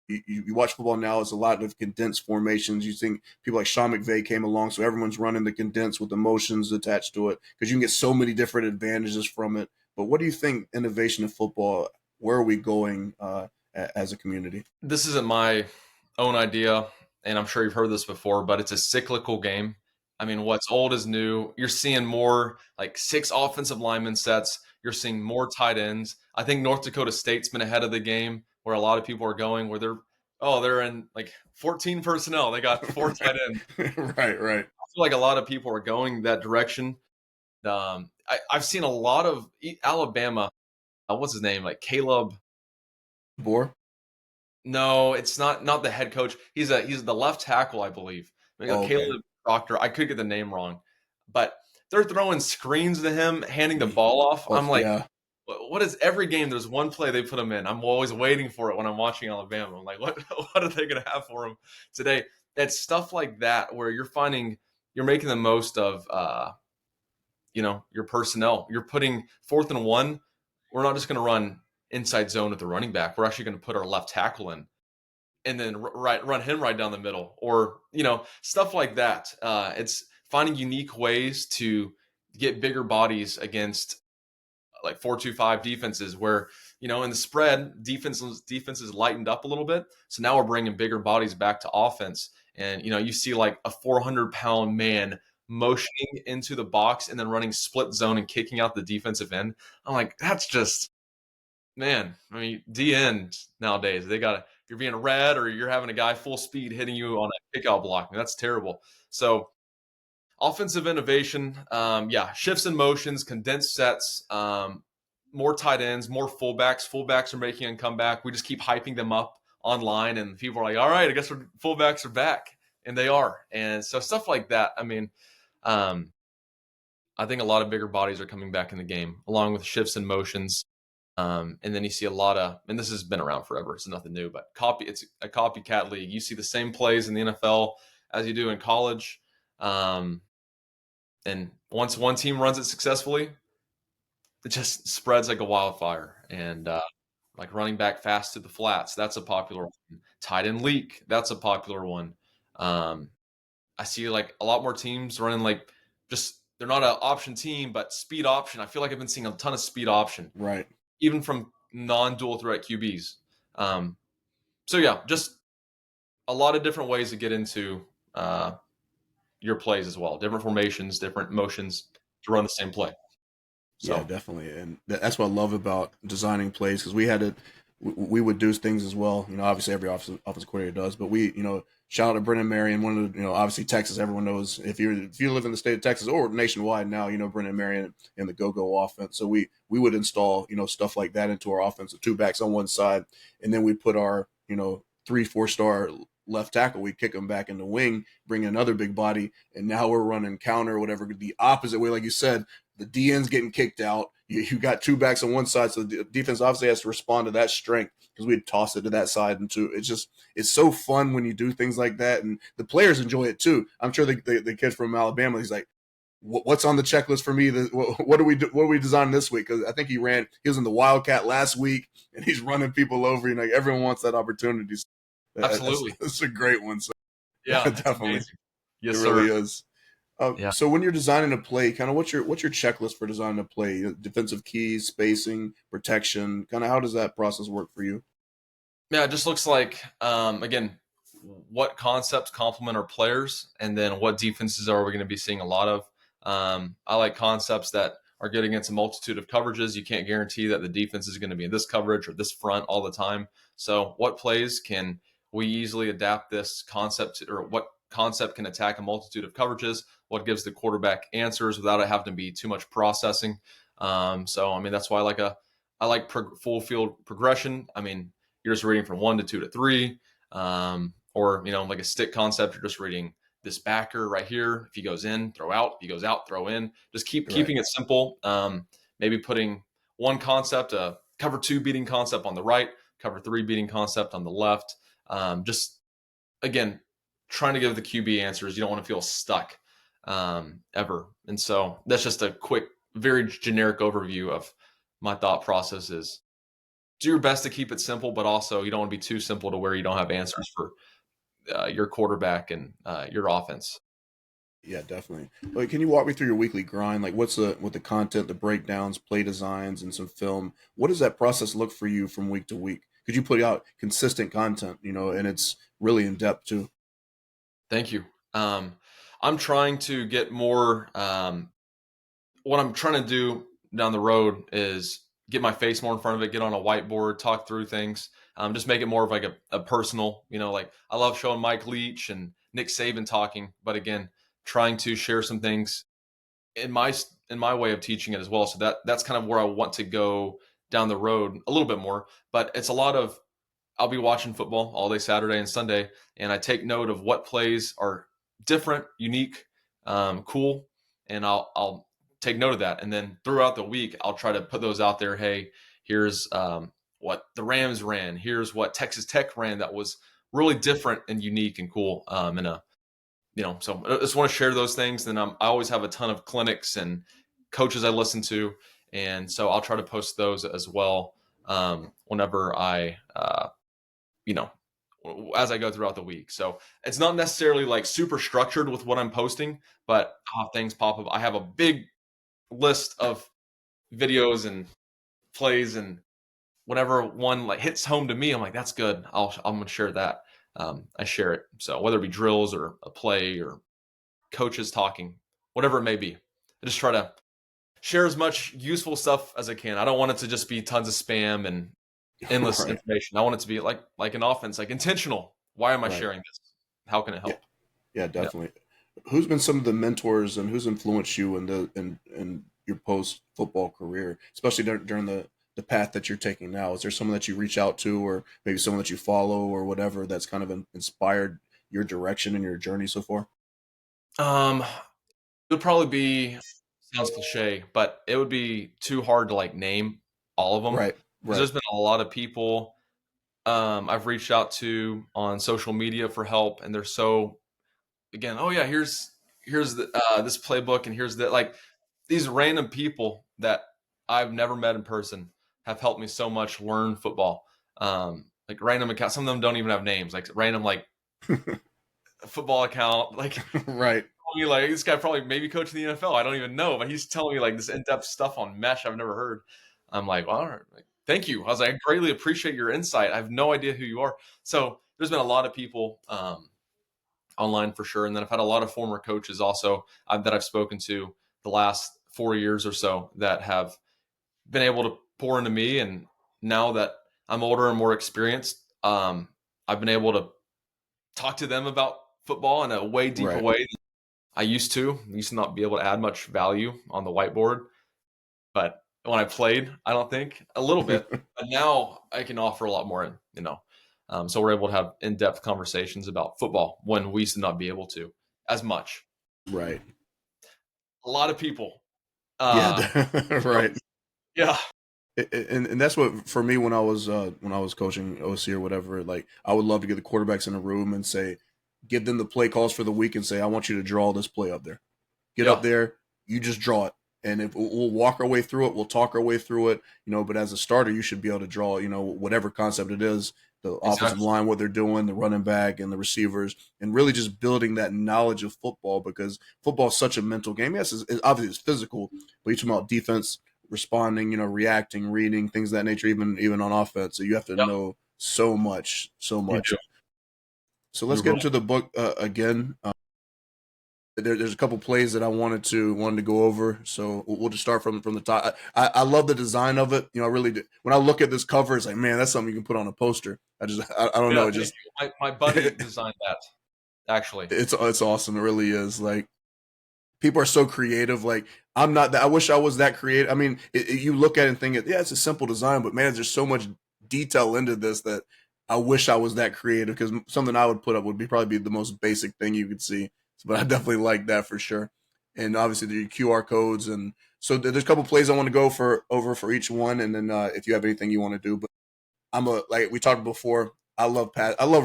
You watch football now, it's a lot of condensed formations. You think people like Sean McVay came along, so everyone's running the condensed with emotions attached to it, because you can get so many different advantages from it. But what do you think innovation in football, where are we going as a community? This isn't my own idea, and I'm sure you've heard this before, but it's a cyclical game. I mean, what's old is new. You're seeing more like 6 offensive lineman sets. You're seeing more tight ends. I think North Dakota State's been ahead of the game, where a lot of people are going, where they're in like 14 personnel. They got 4 tight ends. Right. I feel like a lot of people are going that direction. I've seen a lot of Alabama. What's his name? Like Caleb Bohr? No, it's not the head coach. He's the left tackle, I believe. Caleb Proctor. I could get the name wrong, but they're throwing screens to him, handing the ball off. I'm like, what is every game? There's one play they put him in. I'm always waiting for it when I'm watching Alabama. I'm like, what are they going to have for him today? It's stuff like that where you're making the most of your personnel. You're putting 4th and 1. We're not just going to run inside zone with the running back. We're actually going to put our left tackle in and then run him right down the middle, or stuff like that. It's finding unique ways to get bigger bodies against like 4-2-5 defenses where in the spread defenses lightened up a little bit. So now we're bringing bigger bodies back to offense, and you see like a 400-pound man motioning into the box and then running split zone and kicking out the defensive end. I'm like, that's just, man, I mean, D end nowadays, they got to, you're being read or you're having a guy full speed hitting you on a kickout block. I mean, that's terrible. So offensive innovation, yeah, shifts and motions, condensed sets, more tight ends, more fullbacks. Fullbacks are making a comeback. We just keep hyping them up online, and people are like, all right, I guess fullbacks are back. And they are. And so stuff like that. I mean, I think a lot of bigger bodies are coming back in the game, along with shifts and motions. And then you see a lot of, and this has been around forever, it's nothing new, but it's a copycat league. You see the same plays in the NFL as you do in college. And once one team runs it successfully, it just spreads like a wildfire. And like running back fast to the flats, that's a popular one. Tight end leak, that's a popular one. I see like a lot more teams running like just, they're not an option team, but speed option. I feel like I've been seeing a ton of speed option. Right. Even from non-dual threat QBs. So yeah, just a lot of different ways to get into your plays as well. Different formations, different motions to run the same play. Yeah, So definitely, and that's what I love about designing plays because we would do things as well. Obviously every office coordinator does, but shout out to Brennan Marion, one of the obviously Texas. Everyone knows if you live in the state of Texas or nationwide now, Brennan Marion and the go offense. So we would install stuff like that into our offense, with two backs on one side, and then we put our 3-4 star left tackle. We kick him back in the wing, bring in another big body, and now we're running counter or whatever the opposite way, like you said. The DN's getting kicked out. You got two backs on one side, so the defense obviously has to respond to that strength because we'd toss it to that side. And it's so fun when you do things like that, and the players enjoy it too. I'm sure the kid from Alabama, he's like, "What's on the checklist for me? What do we do? What are we designing this week?" Because I think he was in the Wildcat last week, and he's running people over. Everyone wants that opportunity. absolutely, that's a great one. So yeah, definitely, yes, it sir. really is. Yeah. So when you're designing a play, kind of what's your checklist for designing a play? Defensive keys, spacing, protection. Kind of how does that process work for you? Yeah, it just looks like, again, what concepts complement our players, and then what defenses are we going to be seeing a lot of. I like concepts that are good against a multitude of coverages. You can't guarantee that the defense is going to be in this coverage or this front all the time. So what plays can we easily adapt this concept to, or what concept can attack a multitude of coverages? What gives the quarterback answers without it having to be too much processing? So, I mean, that's why I like full field progression. I mean, you're just reading from 1 to 2 to 3, or like a stick concept. You're just reading this backer right here. If he goes in, throw out. If he goes out, throw in. Just keeping it simple. Maybe putting one concept, a cover 2 beating concept on the right, cover 3 beating concept on the left. Just again, trying to give the QB answers. You don't want to feel stuck ever. And so that's just a quick, very generic overview of my thought process. Is do your best to keep it simple, but also you don't want to be too simple to where you don't have answers for your quarterback and your offense. Yeah, definitely. Like, can you walk me through your weekly grind? Like, what's with the content, the breakdowns, play designs, and some film? What does that process look for you from week to week? Because you put out consistent content, and it's really in depth too. Thank you. I'm trying to get more. What I'm trying to do down the road is get my face more in front of it, get on a whiteboard, talk through things, just make it more of like a personal, like I love showing Mike Leach and Nick Saban talking, but again, trying to share some things in my way of teaching it as well. So that's kind of where I want to go down the road a little bit more, but it's a lot of, I'll be watching football all day Saturday and Sunday, and I take note of what plays are different, unique, cool, and I'll take note of that. And then throughout the week, I'll try to put those out there. Hey, here's what the Rams ran. Here's what Texas Tech ran that was really different and unique and cool. So I just want to share those things. Then I always have a ton of clinics and coaches I listen to, and so I'll try to post those as well. whenever you know, as I go throughout the week. So it's not necessarily like super structured with what I'm posting, but how things pop up. I have a big list of videos and plays, and whenever one like hits home to me, I'm like, that's good. I'm gonna share that. I share it. So whether it be drills or a play or coaches talking, whatever it may be, I just try to share as much useful stuff as I can. I don't want it to just be tons of spam and endless Right. information. I want it to be like an offense, like intentional. Why am I Right. sharing this? How can it Yeah. help? Yeah, Yeah. definitely. Who's been some of the mentors and who's influenced you in in your post football career, especially during the path that you're taking now? Is there someone that you reach out to, or maybe someone that you follow, or whatever that's kind of inspired your direction and your journey so far? Um, it would probably be, sounds cliche, but it would be too hard to like name all of them Right. because Right. there's been a lot of people I've reached out to on social media for help, and they're so, again, oh yeah, here's this playbook, and here's that, like these random people that I've never met in person have helped me so much learn football. Like random accounts, some of them don't even have names, like random like football account, like Right. me like this guy probably maybe coaching the NFL. I don't even know, but he's telling me like this in-depth stuff on mesh I've never heard. I'm like, well, all right, like, thank you. I was like, I greatly appreciate your insight. I have no idea who you are. So there's been a lot of people online for sure, and then I've had a lot of former coaches also that I've spoken to the last 4 years or so that have been able to pour into me. And now that I'm older and more experienced, I've been able to talk to them about football in a way deeper Right. way I used to not be able to add much value on the whiteboard, but when I played, I don't think a little bit, but now I can offer a lot more, so we're able to have in-depth conversations about football when we used to not be able to as much. Right. A lot of people, Yeah. uh, you know, Right. yeah, And that's what for me when I was coaching OC or whatever, like I would love to get the quarterbacks in a room and say, give them the play calls for the week and say, I want you to draw this play up there. Get up yeah, there, you just draw it. And if we'll walk our way through it, we'll talk our way through it, but as a starter, you should be able to draw, whatever concept it is, the offensive exactly. line, what they're doing, the running back and the receivers, and really just building that knowledge of football because football is such a mental game. Yes, obviously it's physical, but you're talking about defense, responding, reacting, reading, things of that nature, even on offense. So you have to Yeah, know so much, so you do. much. So let's You're get right. into the book again. There's a couple plays that I wanted to go over, so we'll just start from the top. I love the design of it. I really do. When I look at this cover, it's like, man, that's something you can put on a poster. I don't know. Yeah, It thank just you. My buddy designed that actually. it's awesome. It really is. Like people are so creative. Like I'm not that. I wish I was that creative. I mean, you look at it and think, yeah, it's a simple design, but man, there's so much detail into this that I wish I was that creative because something I would put up would be probably be the most basic thing you could see. But I definitely like that for sure. And obviously the QR codes and so there's a couple plays I want to go for over for each one, and then if you have anything you want to do, but I'm a like we talked before. I love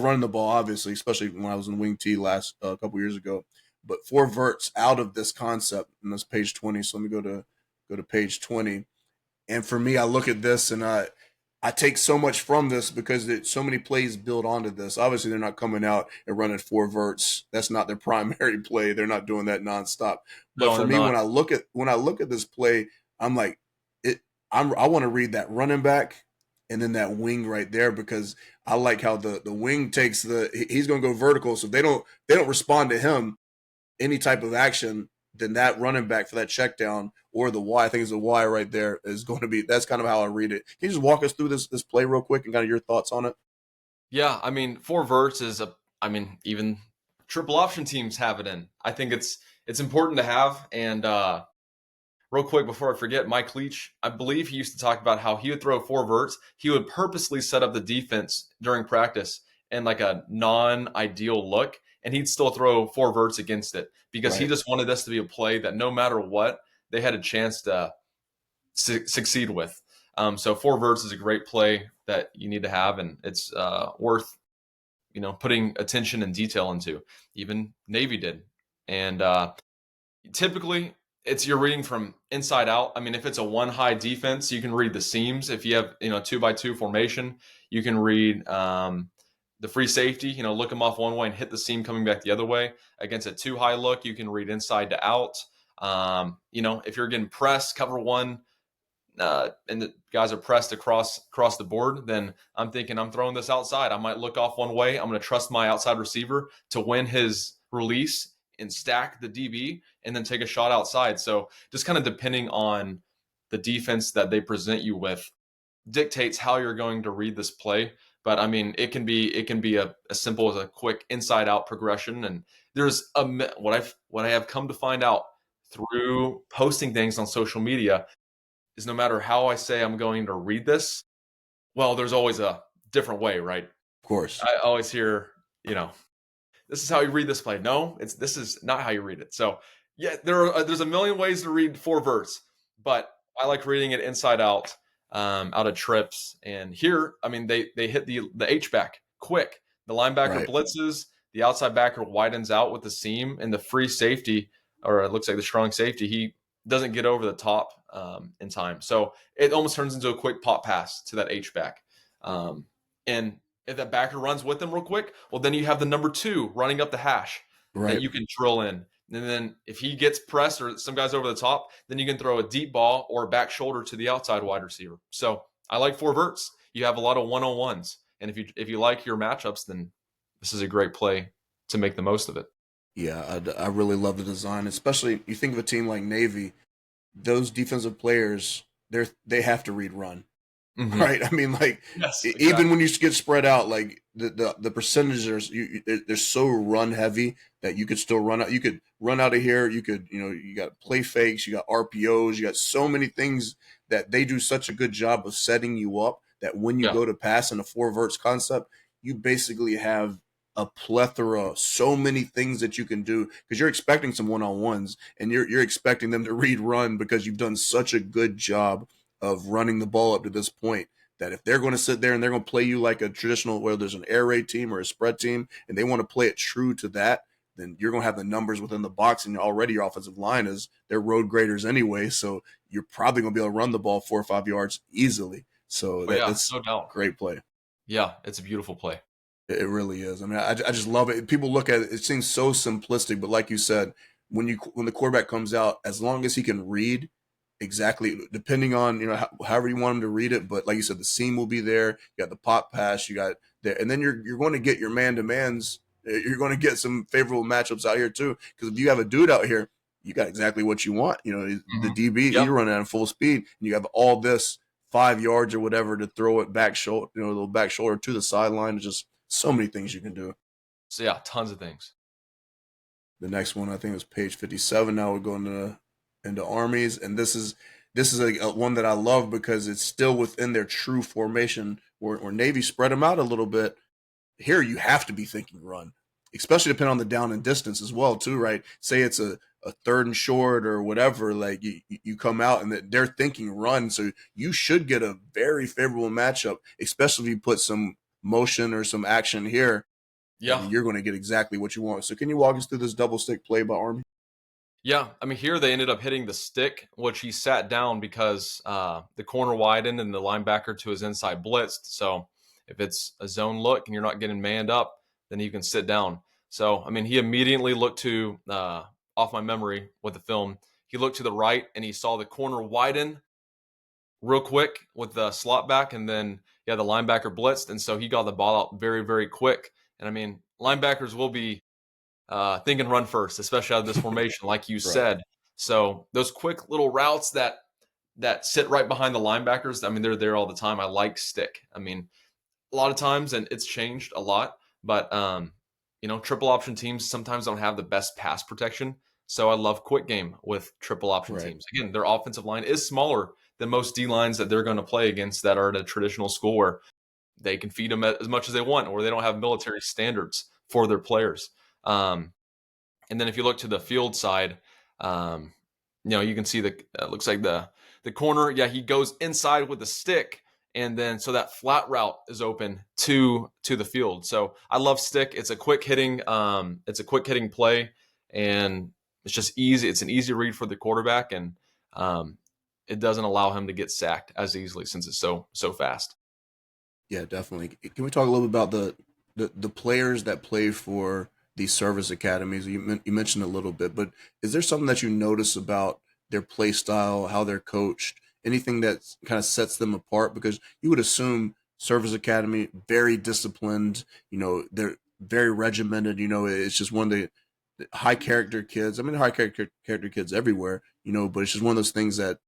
running the ball, obviously, especially when I was in wing T last couple years ago. But four verts out of this concept, and that's page 20. So let me go to page 20. And for me, I look at this and I take so much from this because so many plays build onto this. Obviously, they're not coming out and running four verts. That's not their primary play. They're not doing that nonstop. But No, for they're me, not. when I look at this play, I'm like, it. I want to read that running back and then that wing right there because I like how the wing takes he's going to go vertical. So they don't respond to him any type of action, then that running back for that check down or the Y, I think it's a Y right there, is going to be that's kind of how I read it. Can you just walk us through this play real quick and kind of your thoughts on it? Yeah, I mean, four verts is I mean, even triple option teams have it in. I think it's important to have. And real quick before I forget, Mike Leach, I believe he used to talk about how he would throw four verts. He would purposely set up the defense during practice in like a non-ideal look, and he'd still throw four verts against it because he Right. just wanted this to be a play that no matter what, they had a chance to succeed with. So four verts is a great play that you need to have, and it's worth putting attention and detail into. Even Navy did, and typically you're reading from inside out. I mean, if it's a one high defense, you can read the seams. If you have 2-by-2 formation, you can read the free safety. Look them off one way and hit the seam coming back the other way. Against a two high look, you can read inside to out. If you're getting pressed, cover one, and the guys are pressed across the board, then I'm thinking I'm throwing this outside. I might look off one way. I'm going to trust my outside receiver to win his release and stack the DB and then take a shot outside. So just kind of depending on the defense that they present you with dictates how you're going to read this play. But I mean, it can be as simple as a quick inside out progression. And there's what I have come to find out through posting things on social media is no matter how I say I'm going to read this, well, there's always a different way, right? Of course. I always hear, this is how you read this play. No, this is not how you read it. So yeah, there's a million ways to read four verts, but I like reading it inside out of trips. And here, I mean, they hit the H back quick. The linebacker Right. blitzes, the outside backer widens out with the seam, and the free safety, or it looks like the strong safety, he doesn't get over the top in time. So it almost turns into a quick pop pass to that H back. And if that backer runs with them real quick, well, then you have the number 2 running up the hash that Right. you can drill in. And then if he gets pressed or some guys over the top, then you can throw a deep ball or a back shoulder to the outside wide receiver. So I like four verts. You have a lot of one-on-ones. And if you like your matchups, then this is a great play to make the most of it. Yeah, I really love the design, especially you think of a team like Navy. Those defensive players, they have to read run. Mm-hmm. Right. I mean, like Yes, exactly. even when you get spread out, like the percentages are they're so run heavy that you could still run out. You could run out of here. You could you got play fakes, you got RPOs, you got so many things that they do such a good job of setting you up that when you Yeah. go to pass in a four verts concept, you basically have a plethora, so many things that you can do because you're expecting some one on ones and you're expecting them to read run because you've done such a good job of running the ball up to this point that if they're going to sit there and they're going to play you like a traditional, whether there's an air raid team or a spread team, and they want to play it true to that, then you're going to have the numbers within the box, and already your offensive line is they're road graders anyway, so you're probably going to be able to run the ball 4 or 5 yards easily. So Oh, yeah, that's no doubt. great play. Yeah, it's a beautiful play. It really is. I mean, I just love it. People look at it; it seems so simplistic, but like you said, when the quarterback comes out, as long as he can read exactly, depending on however you want him to read it, but like you said, the seam will be there. You got the pop pass, you got there, and then you're going to get your man to mans. You're going to get some favorable matchups out here too, because if you have a dude out here, you got exactly what you want. The Mm-hmm. DB, Yep. you're running at full speed, and you have all this 5 yards or whatever to throw it back shoulder, a little back shoulder to the sideline. Just so many things you can do. So yeah, tons of things. The next one I think was page 57. Now we're going into armies, and this is a one that I love because it's still within their true formation. Where Navy spread them out a little bit. Here you have to be thinking run, especially depending on the down and distance as well too, right? Say it's a third and short or whatever, like you come out and they're thinking run, so you should get a very favorable matchup, especially if you put some motion or some action here. I Yeah. mean, you're going to get exactly what you want. So can you walk us through this double stick play by Army? Yeah, I mean, here they ended up hitting the stick, which he sat down because the corner widened and the linebacker to his inside blitzed. So if it's a zone look and you're not getting manned up, then you can sit down. So, I mean, he immediately looked to, off my memory with the film, he looked to the right and he saw the corner widen real quick with the slot back. And then, yeah, the linebacker blitzed. And so he got the ball out very, very quick. And I mean, linebackers will be think and run first, especially out of this formation, like you Right. said. So those quick little routes that sit right behind the linebackers, I mean, they're there all the time. I like stick. I mean, a lot of times, and it's changed a lot, but triple option teams sometimes don't have the best pass protection. So I love quick game with triple option Right. teams. Again, their offensive line is smaller than most D lines that they're going to play against that are at a traditional school where they can feed them as much as they want, or they don't have military standards for their players. And then if you look to the field side, you can see looks like the corner. Yeah, he goes inside with the stick, and then so that flat route is open to the field. So I love stick. It's a quick hitting play, and it's just easy. It's an easy read for the quarterback, and um, it doesn't allow him to get sacked as easily since it's so fast. Yeah, definitely. Can we talk a little bit about the players that play for these service academies? You mentioned a little bit, but is there something that you notice about their play style, how they're coached, anything that kind of sets them apart? Because you would assume service academy very disciplined. They're very regimented. It's just one of the high character kids. I mean, high character kids everywhere. But it's just one of those things that,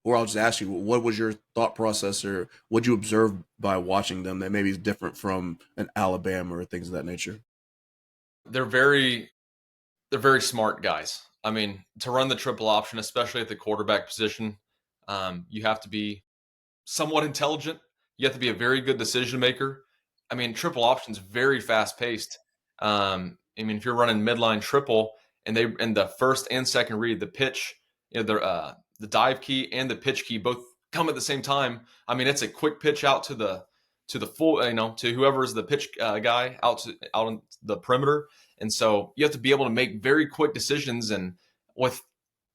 or I'll just ask you, what was your thought process, or what you observed by watching them that maybe is different from an Alabama or things of that nature? They're very they're very smart guys. I mean, to run the triple option, especially at the quarterback position, you have to be somewhat intelligent. You have to be a very good decision maker. I mean, triple option's very fast paced. I mean, if you're running midline triple and they in the first and second read, the pitch, the dive key and the pitch key both come at the same time. I mean, it's a quick pitch out to the full, to whoever is the pitch guy out on the perimeter, and so you have to be able to make very quick decisions. And with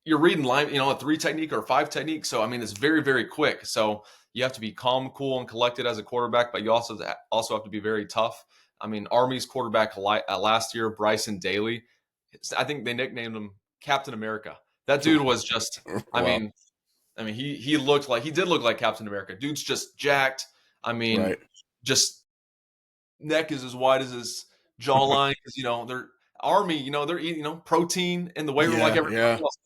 you're reading line, a three technique or a five technique. So I mean, it's very, very quick. So you have to be calm, cool, and collected as a quarterback, but you also have to be very tough. I mean, Army's quarterback last year, Bryson Daly, I think they nicknamed him Captain America. That dude was just, I Wow. mean, he did look like Captain America. Dude's just jacked. I mean, Right. just neck is as wide as his jawline because they're Army. They're eating protein in the weight room like Yeah. everybody Yeah. else.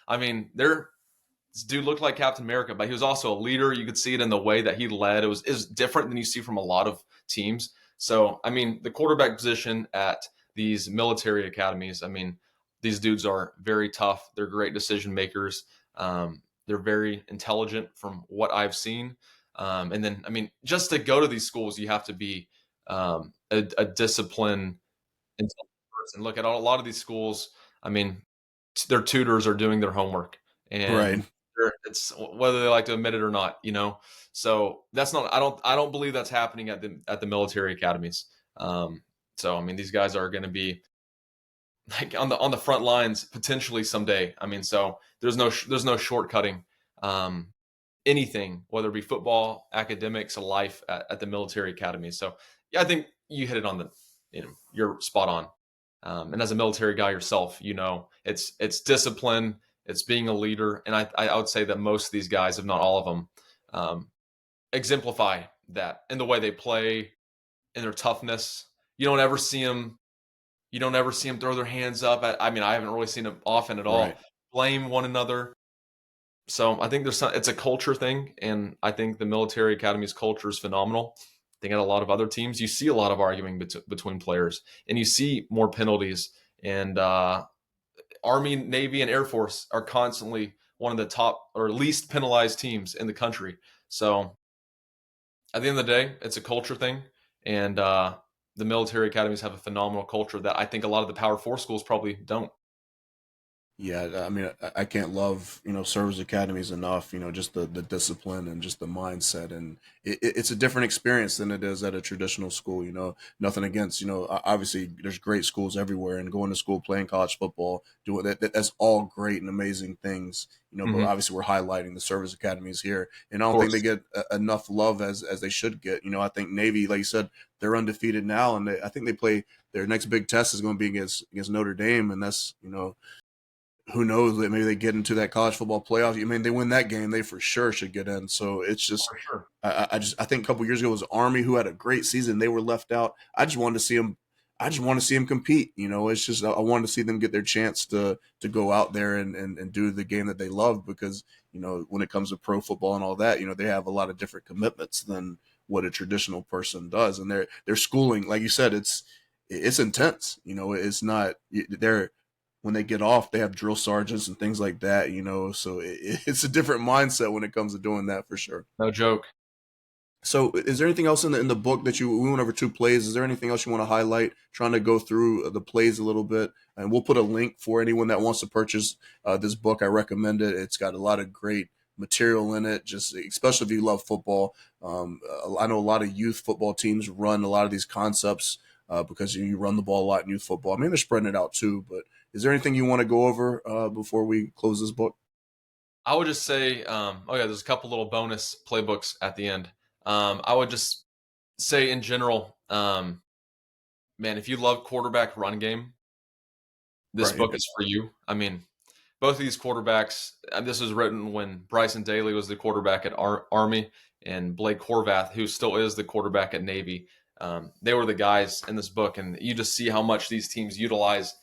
I mean, this dude looked like Captain America, but he was also a leader. You could see it in the way that he led. It was different than you see from a lot of teams. So, I mean, the quarterback position at these military academies, I mean, these dudes are very tough. They're great decision makers. They're very intelligent from what I've seen. And then, I mean, just to go to these schools, you have to be a disciplined, intelligent person. Look at a lot of these schools. I mean, their tutors are doing their homework, and Right. it's whether they like to admit it or not. So that's not. I don't believe that's happening at the military academies. Um, so I mean, these guys are going to be like on the front lines potentially someday. I mean, so there's no shortcutting anything, whether it be football, academics, life at the military academy. So yeah, I think you hit it on you're spot on. And as a military guy yourself, it's discipline, it's being a leader, and I would say that most of these guys, if not all of them, um, exemplify that in the way they play, in their toughness. You don't ever see them. You don't ever see them throw their hands up. I mean, I haven't really seen them often at Right. all. Blame one another. So I think it's a culture thing, and I think the military academy's culture is phenomenal. I think at a lot of other teams, you see a lot of arguing between players, and you see more penalties. And Army, Navy, and Air Force are constantly one of the top or least penalized teams in the country. So at the end of the day, it's a culture thing, and the military academies have a phenomenal culture that I think a lot of the Power Four schools probably don't. Yeah, I mean, I can't love service academies enough. Just the discipline and just the mindset, and it's a different experience than it is at a traditional school. Nothing against obviously there's great schools everywhere, and going to school, playing college football, doing that's all great and amazing things. But Mm-hmm. obviously we're highlighting the service academies here, and I Of don't think they course, get enough love as they should get. I think Navy, like you said, they're undefeated now, and I think they play their next big test is going to be against Notre Dame, and that's who knows that maybe they get into that college football playoff. I mean, they win that game, they for sure should get in. So it's just, for sure. I think a couple years ago it was Army who had a great season. They were left out. I just wanted to see them. I just want to see them compete. It's just I wanted to see them get their chance to go out there and do the game that they love, because when it comes to pro football and all that, they have a lot of different commitments than what a traditional person does, and their schooling, like you said, it's intense. It's not they're when they get off, they have drill sergeants and things like that, so it's a different mindset when it comes to doing that for sure. No joke. So is there anything else in the book that we went over two plays? Is there anything else you want to highlight, trying to go through the plays a little bit? And we'll put a link for anyone that wants to purchase this book. I recommend it. It's got a lot of great material in it, just especially if you love football. I know a lot of youth football teams run a lot of these concepts because you run the ball a lot in youth football. I mean, they're spreading it out too, but Is there anything you want to go over before we close this book? I would just say, oh yeah, there's a couple little bonus playbooks at the end. I would just say in general, man, if you love quarterback run game, this Right. book is for you. I mean, both of these quarterbacks, and this was written when Bryson Daly was the quarterback at Army and Blake Horvath, who still is the quarterback at Navy. They were the guys in this book, and you just see how much these teams utilize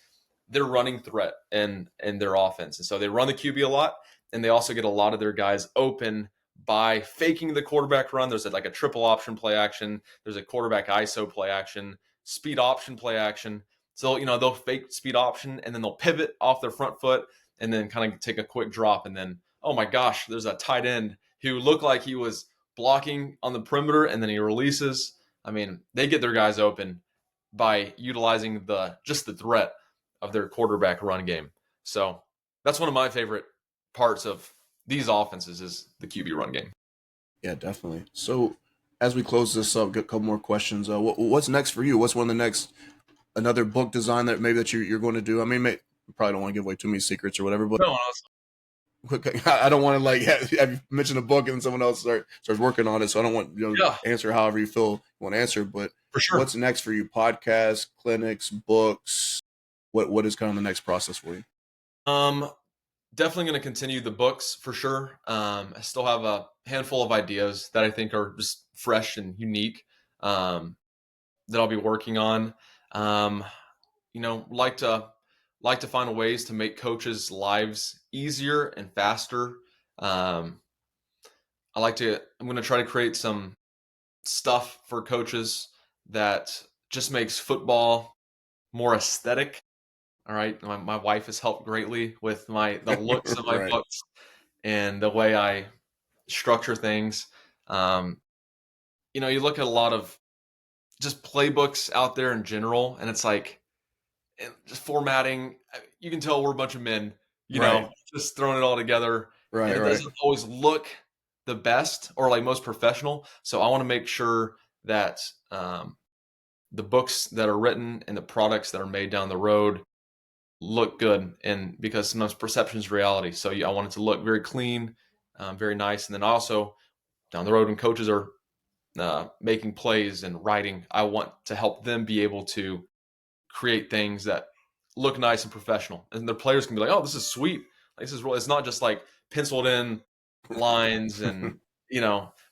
their running threat and their offense. And so they run the QB a lot, and they also get a lot of their guys open by faking the quarterback run. There's like a triple option play action. There's a quarterback ISO play action, speed option play action. So, they'll fake speed option and then they'll pivot off their front foot and then kind of take a quick drop. And then, oh my gosh, there's a tight end who looked like he was blocking on the perimeter and then he releases. I mean, they get their guys open by utilizing just the threat of their quarterback run game. So that's one of my favorite parts of these offenses is the QB run game. Yeah, definitely. So as we close this up, get a couple more questions. What's next for you? What's one of the next another book design that maybe that you're going to do? I mean, you probably don't want to give away too many secrets or whatever, but No, I don't want to like have you mention a book and someone else starts working on it. So I don't want yeah, answer however you feel you want to answer. But for sure. what's next for you? Podcasts, clinics, books. What is kind of the next process for you? Definitely going to continue the books for sure. I still have a handful of ideas that I think are just fresh and unique that I'll be working on. Um, like to find ways to make coaches' lives easier and faster. Um, I'm going to try to create some stuff for coaches that just makes football more aesthetic. All right. My wife has helped greatly with the looks of my Right. books and the way I structure things. Um, you look at a lot of just playbooks out there in general, and it's like just formatting. You can tell we're a bunch of men, Right. just throwing it all together, and Right. it Right. doesn't always look the best or like most professional. So I want to make sure that the books that are written and the products that are made down the road look good, and because sometimes perception is reality. So I want it to look very clean, very nice, and then also down the road when coaches are making plays and writing, I want to help them be able to create things that look nice and professional, and their players can be like, "Oh, this is sweet. Like, this is real." It's not just like penciled in lines and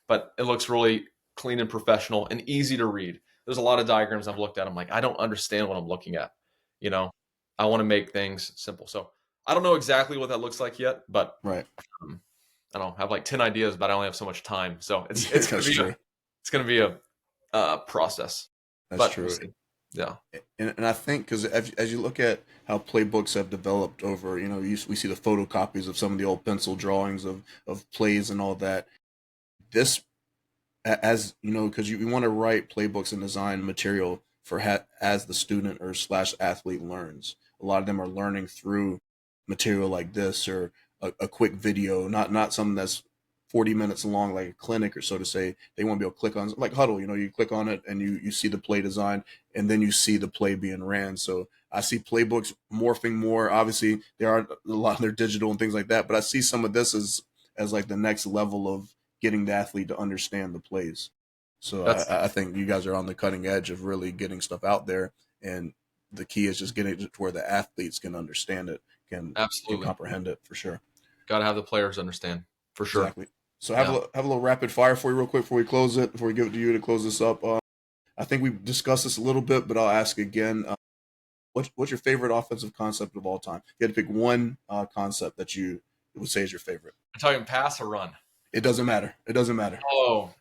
but it looks really clean and professional and easy to read. There's a lot of diagrams I've looked at. I'm like, I don't understand what I'm looking at. You know, I want to make things simple. So I don't know exactly what that looks like yet, but Right. um, I don't know. I have like 10 ideas, but I only have so much time. So Yeah, it's gonna that's be true. a process, That's but we'll true. see. Yeah, And I think because as you look at how playbooks have developed over, we see the photocopies of some of the old pencil drawings of plays and all that. This, as you know, because you want to write playbooks and design material for as the student or slash athlete learns. A lot of them are learning through material like this or a quick video, not something that's 40 minutes long like a clinic or so to say. They want to be able to click on like Huddle. You click on it and you see the play design and then you see the play being ran. So I see playbooks morphing more. Obviously, there are a lot they're digital and things like that, but I see some of this as like the next level of getting the athlete to understand the plays. So that's I think you guys are on the cutting edge of really getting stuff out there, and the key is just getting it to where the athletes can understand it, can absolutely comprehend it for sure. got to have the players understand for sure. Exactly. So Yeah. have a little rapid fire for you real quick before we close it. Before we give it to you to close this up. I think we've discussed this a little bit, but I'll ask again. What's your favorite offensive concept of all time? You had to pick one concept that you would say is your favorite. I'm talking pass or run. It doesn't matter. It doesn't matter. Oh,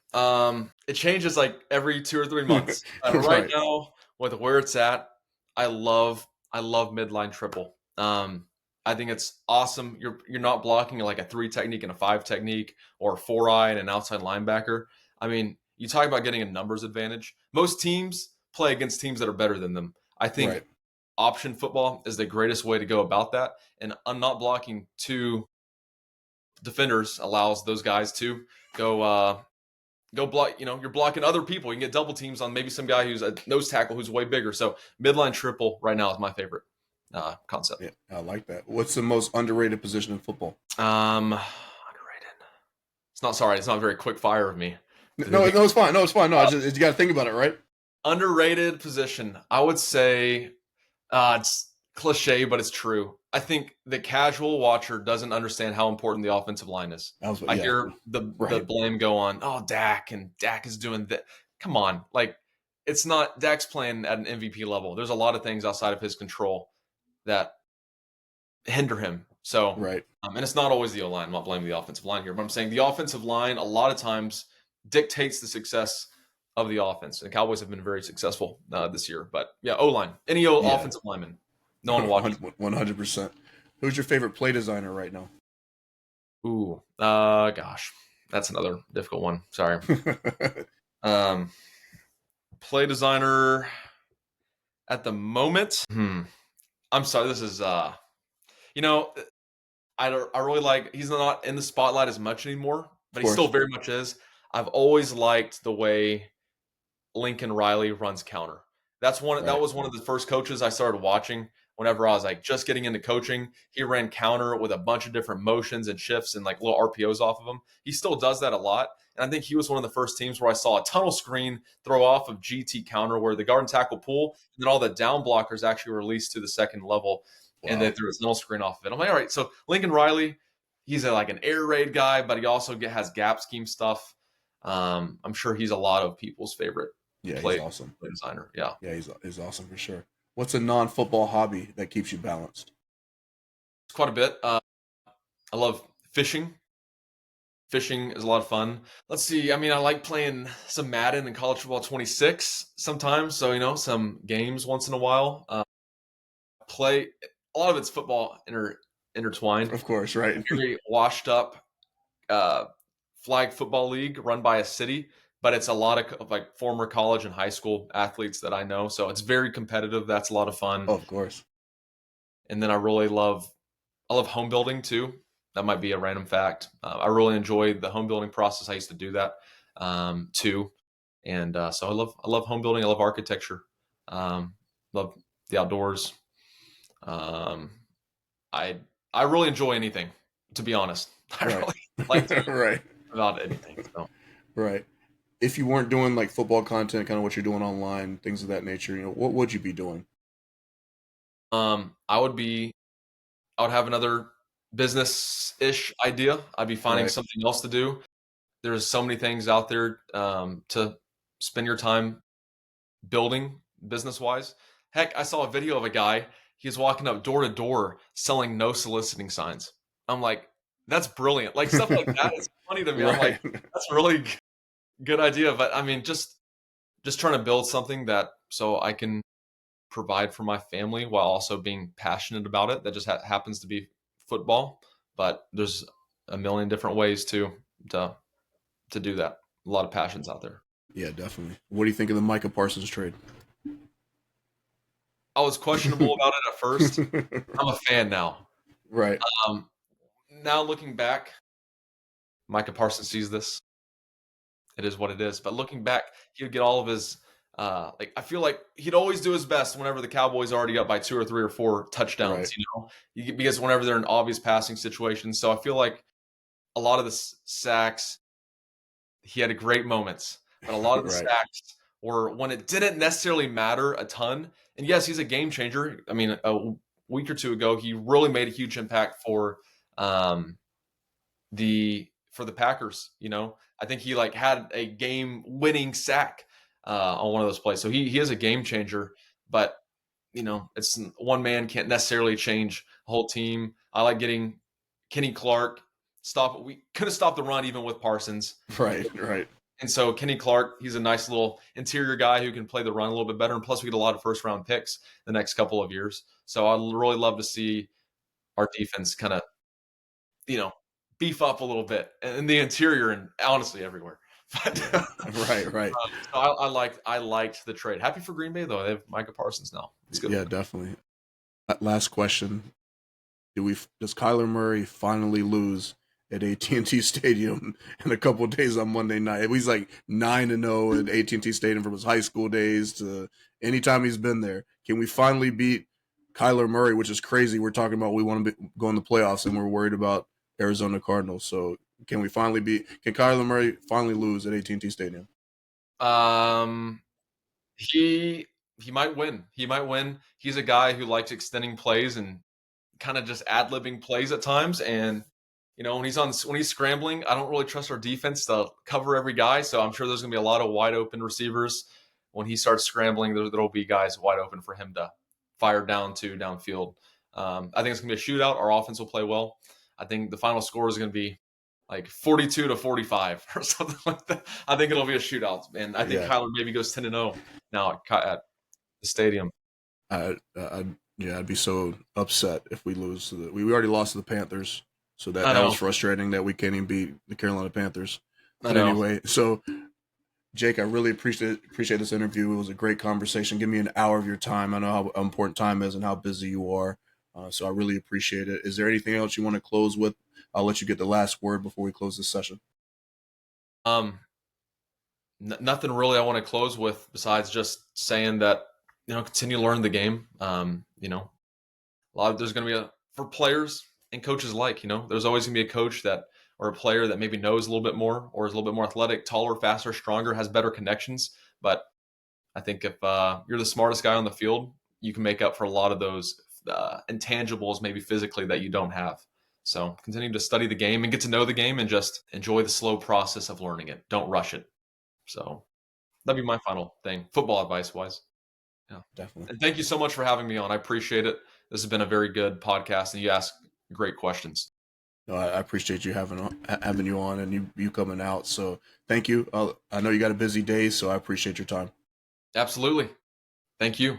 it changes like every 2 or 3 months. Right Right. now, with where it's at, I love midline triple. I think it's awesome. You're not blocking like a 3 technique and a 5 technique or a 4 eye and an outside linebacker. I mean, you talk about getting a numbers advantage. Most teams play against teams that are better than them. I think Right. option football is the greatest way to go about that. And I'm not blocking 2 defenders allows those guys to go block. You're blocking other people. You can get double teams on maybe some guy who's a nose tackle who's way bigger. So midline triple right now is my favorite. concept. Yeah, I like that. What's the most underrated position in football? Underrated. It's not sorry. It's not very quick fire of me. No, no, it's fine. No, it's fine. No, you got to think about it, right? Underrated position. I would say it's cliche, but it's true. I think the casual watcher doesn't understand how important the offensive line is. I Yeah, hear the right. blame go on, oh, Dak, and Dak is doing that. Come on. Like, it's not Dak's playing at an MVP level. There's a lot of things outside of his control that hinder him. So, Right. and it's not always the O-line. I'm not blaming the offensive line here, but I'm saying the offensive line a lot of times dictates the success of the offense. And the Cowboys have been very successful this year. But yeah, O-line, any Yeah, offensive lineman, no one watches. 100%. Who's your favorite play designer right now? Ooh, gosh, that's another difficult one. Sorry. Um, Play designer at the moment. I'm sorry. This is you know, I really like. He's not in the spotlight as much anymore, but Of he still course. very much is. I've always liked the way Lincoln Riley runs counter. That Right. was one of the first coaches I started watching whenever I was like just getting into coaching. He ran counter with a bunch of different motions and shifts and like little RPOs off of him. He still does that a lot. And I think he was one of the first teams where I saw a tunnel screen throw off of GT counter where the guard and tackle pull, and then all the down blockers actually released to the second level, and they Wow. threw a tunnel screen off of it. I'm like, all right, so Lincoln Riley, he's like an air raid guy, but he also has gap scheme stuff. I'm sure he's a lot of people's favorite Yeah, he's play awesome. designer. Yeah, Yeah, he's awesome for sure. What's a non-football hobby that keeps you balanced? it's quite a bit. I love fishing. Fishing is a lot of fun. Let's see. I mean, I like playing some Madden and College Football 26 sometimes. So some games once in a while. Play a lot of it's football intertwined. Of course, right. Very washed up uh, flag football league run by a city, but it's a lot of like former college and high school athletes that I know. So it's very competitive. That's a lot of fun. Oh, of course. And then I love home building too. That might be a random fact. I really enjoy the home building process. I used to do that too, and so I love home building. I love architecture. Love the outdoors. Um, I I really enjoy anything, to be honest. I Right. really like to Right. about anything. So Right. If you weren't doing like football content, kind of what you're doing online, things of that nature, what would you be doing? I would be I would have another business ish idea. I'd be finding Right. something else to do. There's so many things out there to spend your time building business wise. Heck, I saw a video of a guy. He was walking up door to door selling no soliciting signs. I'm like, that's brilliant. Like stuff like that is funny to me. I'm like, Right. that's a really good idea. But I mean, just trying to build something that so I can provide for my family while also being passionate about it. That just happens to be football. But there's a million different ways to to do that. A lot of passions out there. Yeah, definitely. What do you think of the Micah Parsons trade? I was questionable about it at first. I'm a fan now. Right. Um, Now looking back, Micah Parsons sees this. It is what it is. But looking back, he would get all of his like I feel like he'd always do his best whenever the Cowboys are already up by 2 or 3 or 4 touchdowns. Right. Because whenever they're in obvious passing situations. So I feel like a lot of the sacks, he had great moments, but a lot of the Right. sacks were when it didn't necessarily matter a ton. And yes, he's a game changer. I mean, a week or two ago, he really made a huge impact um, for the Packers. I think he like had a game-winning sack on one of those plays. So he is a game changer, but it's one man can't necessarily change a whole team. I like getting Kenny Clark stop. We could have stopped the run even with Parsons. Right. Right. And so Kenny Clark, he's a nice little interior guy who can play the run a little bit better. And plus, we get a lot of first round picks the next couple of years. So I really love to see our defense kind of, you know, beef up a little bit in the interior and honestly everywhere. But Right. Right. so I liked the trade. Happy for Green Bay though. They have Micah Parsons now. It's good. Yeah, definitely. Last question: does Kyler Murray finally lose at AT&T Stadium in a couple of days on Monday night? He's like 9-0 at AT&T Stadium from his high school days to anytime he's been there. Can we finally beat Kyler Murray, which is crazy. We're talking about we want to go in the playoffs, and we're worried about Arizona Cardinals. So can we finally be? Can Kyler Murray finally lose at AT&T Stadium? Um, he he might win. He might win. He's a guy who likes extending plays and kind of just ad libbing plays at times. And when he's scrambling, I don't really trust our defense to cover every guy. So I'm sure there's going to be a lot of wide open receivers when he starts scrambling. There'll be guys wide open for him to fire downfield. I think it's going to be a shootout. Our offense will play well. I think the final score is going to be like 42-45 or something like that. I think it'll be a shootout, and I think Yeah, Kyler maybe goes 10-0 now at the stadium. I'd be so upset if we lose. We already lost to the Panthers, so that I that was know, frustrating that we can't even beat the Carolina Panthers. I But know. anyway, so Jake, I really appreciate this interview. It was a great conversation. Give me an hour of your time. I know how important time is and how busy you are. So I really appreciate it. Is there anything else you want to close with? I'll let you get the last word before we close this session. Um, Nothing really I want to close with besides just saying that continue to learn the game. There's going to be for players and coaches alike. There's always going to be a coach that or a player that maybe knows a little bit more or is a little bit more athletic, taller, faster, stronger, has better connections. But I think if you're the smartest guy on the field, you can make up for a lot of those intangibles, maybe physically, that you don't have. So continue to study the game and get to know the game and just enjoy the slow process of learning it. Don't rush it. So that'd be my final thing, football advice wise. Yeah. Definitely. And thank you so much for having me on. I appreciate it. This has been a very good podcast, and you ask great questions. No, I appreciate you having you on and you coming out. So thank you. I know you got a busy day, so I appreciate your time. Absolutely. Thank you.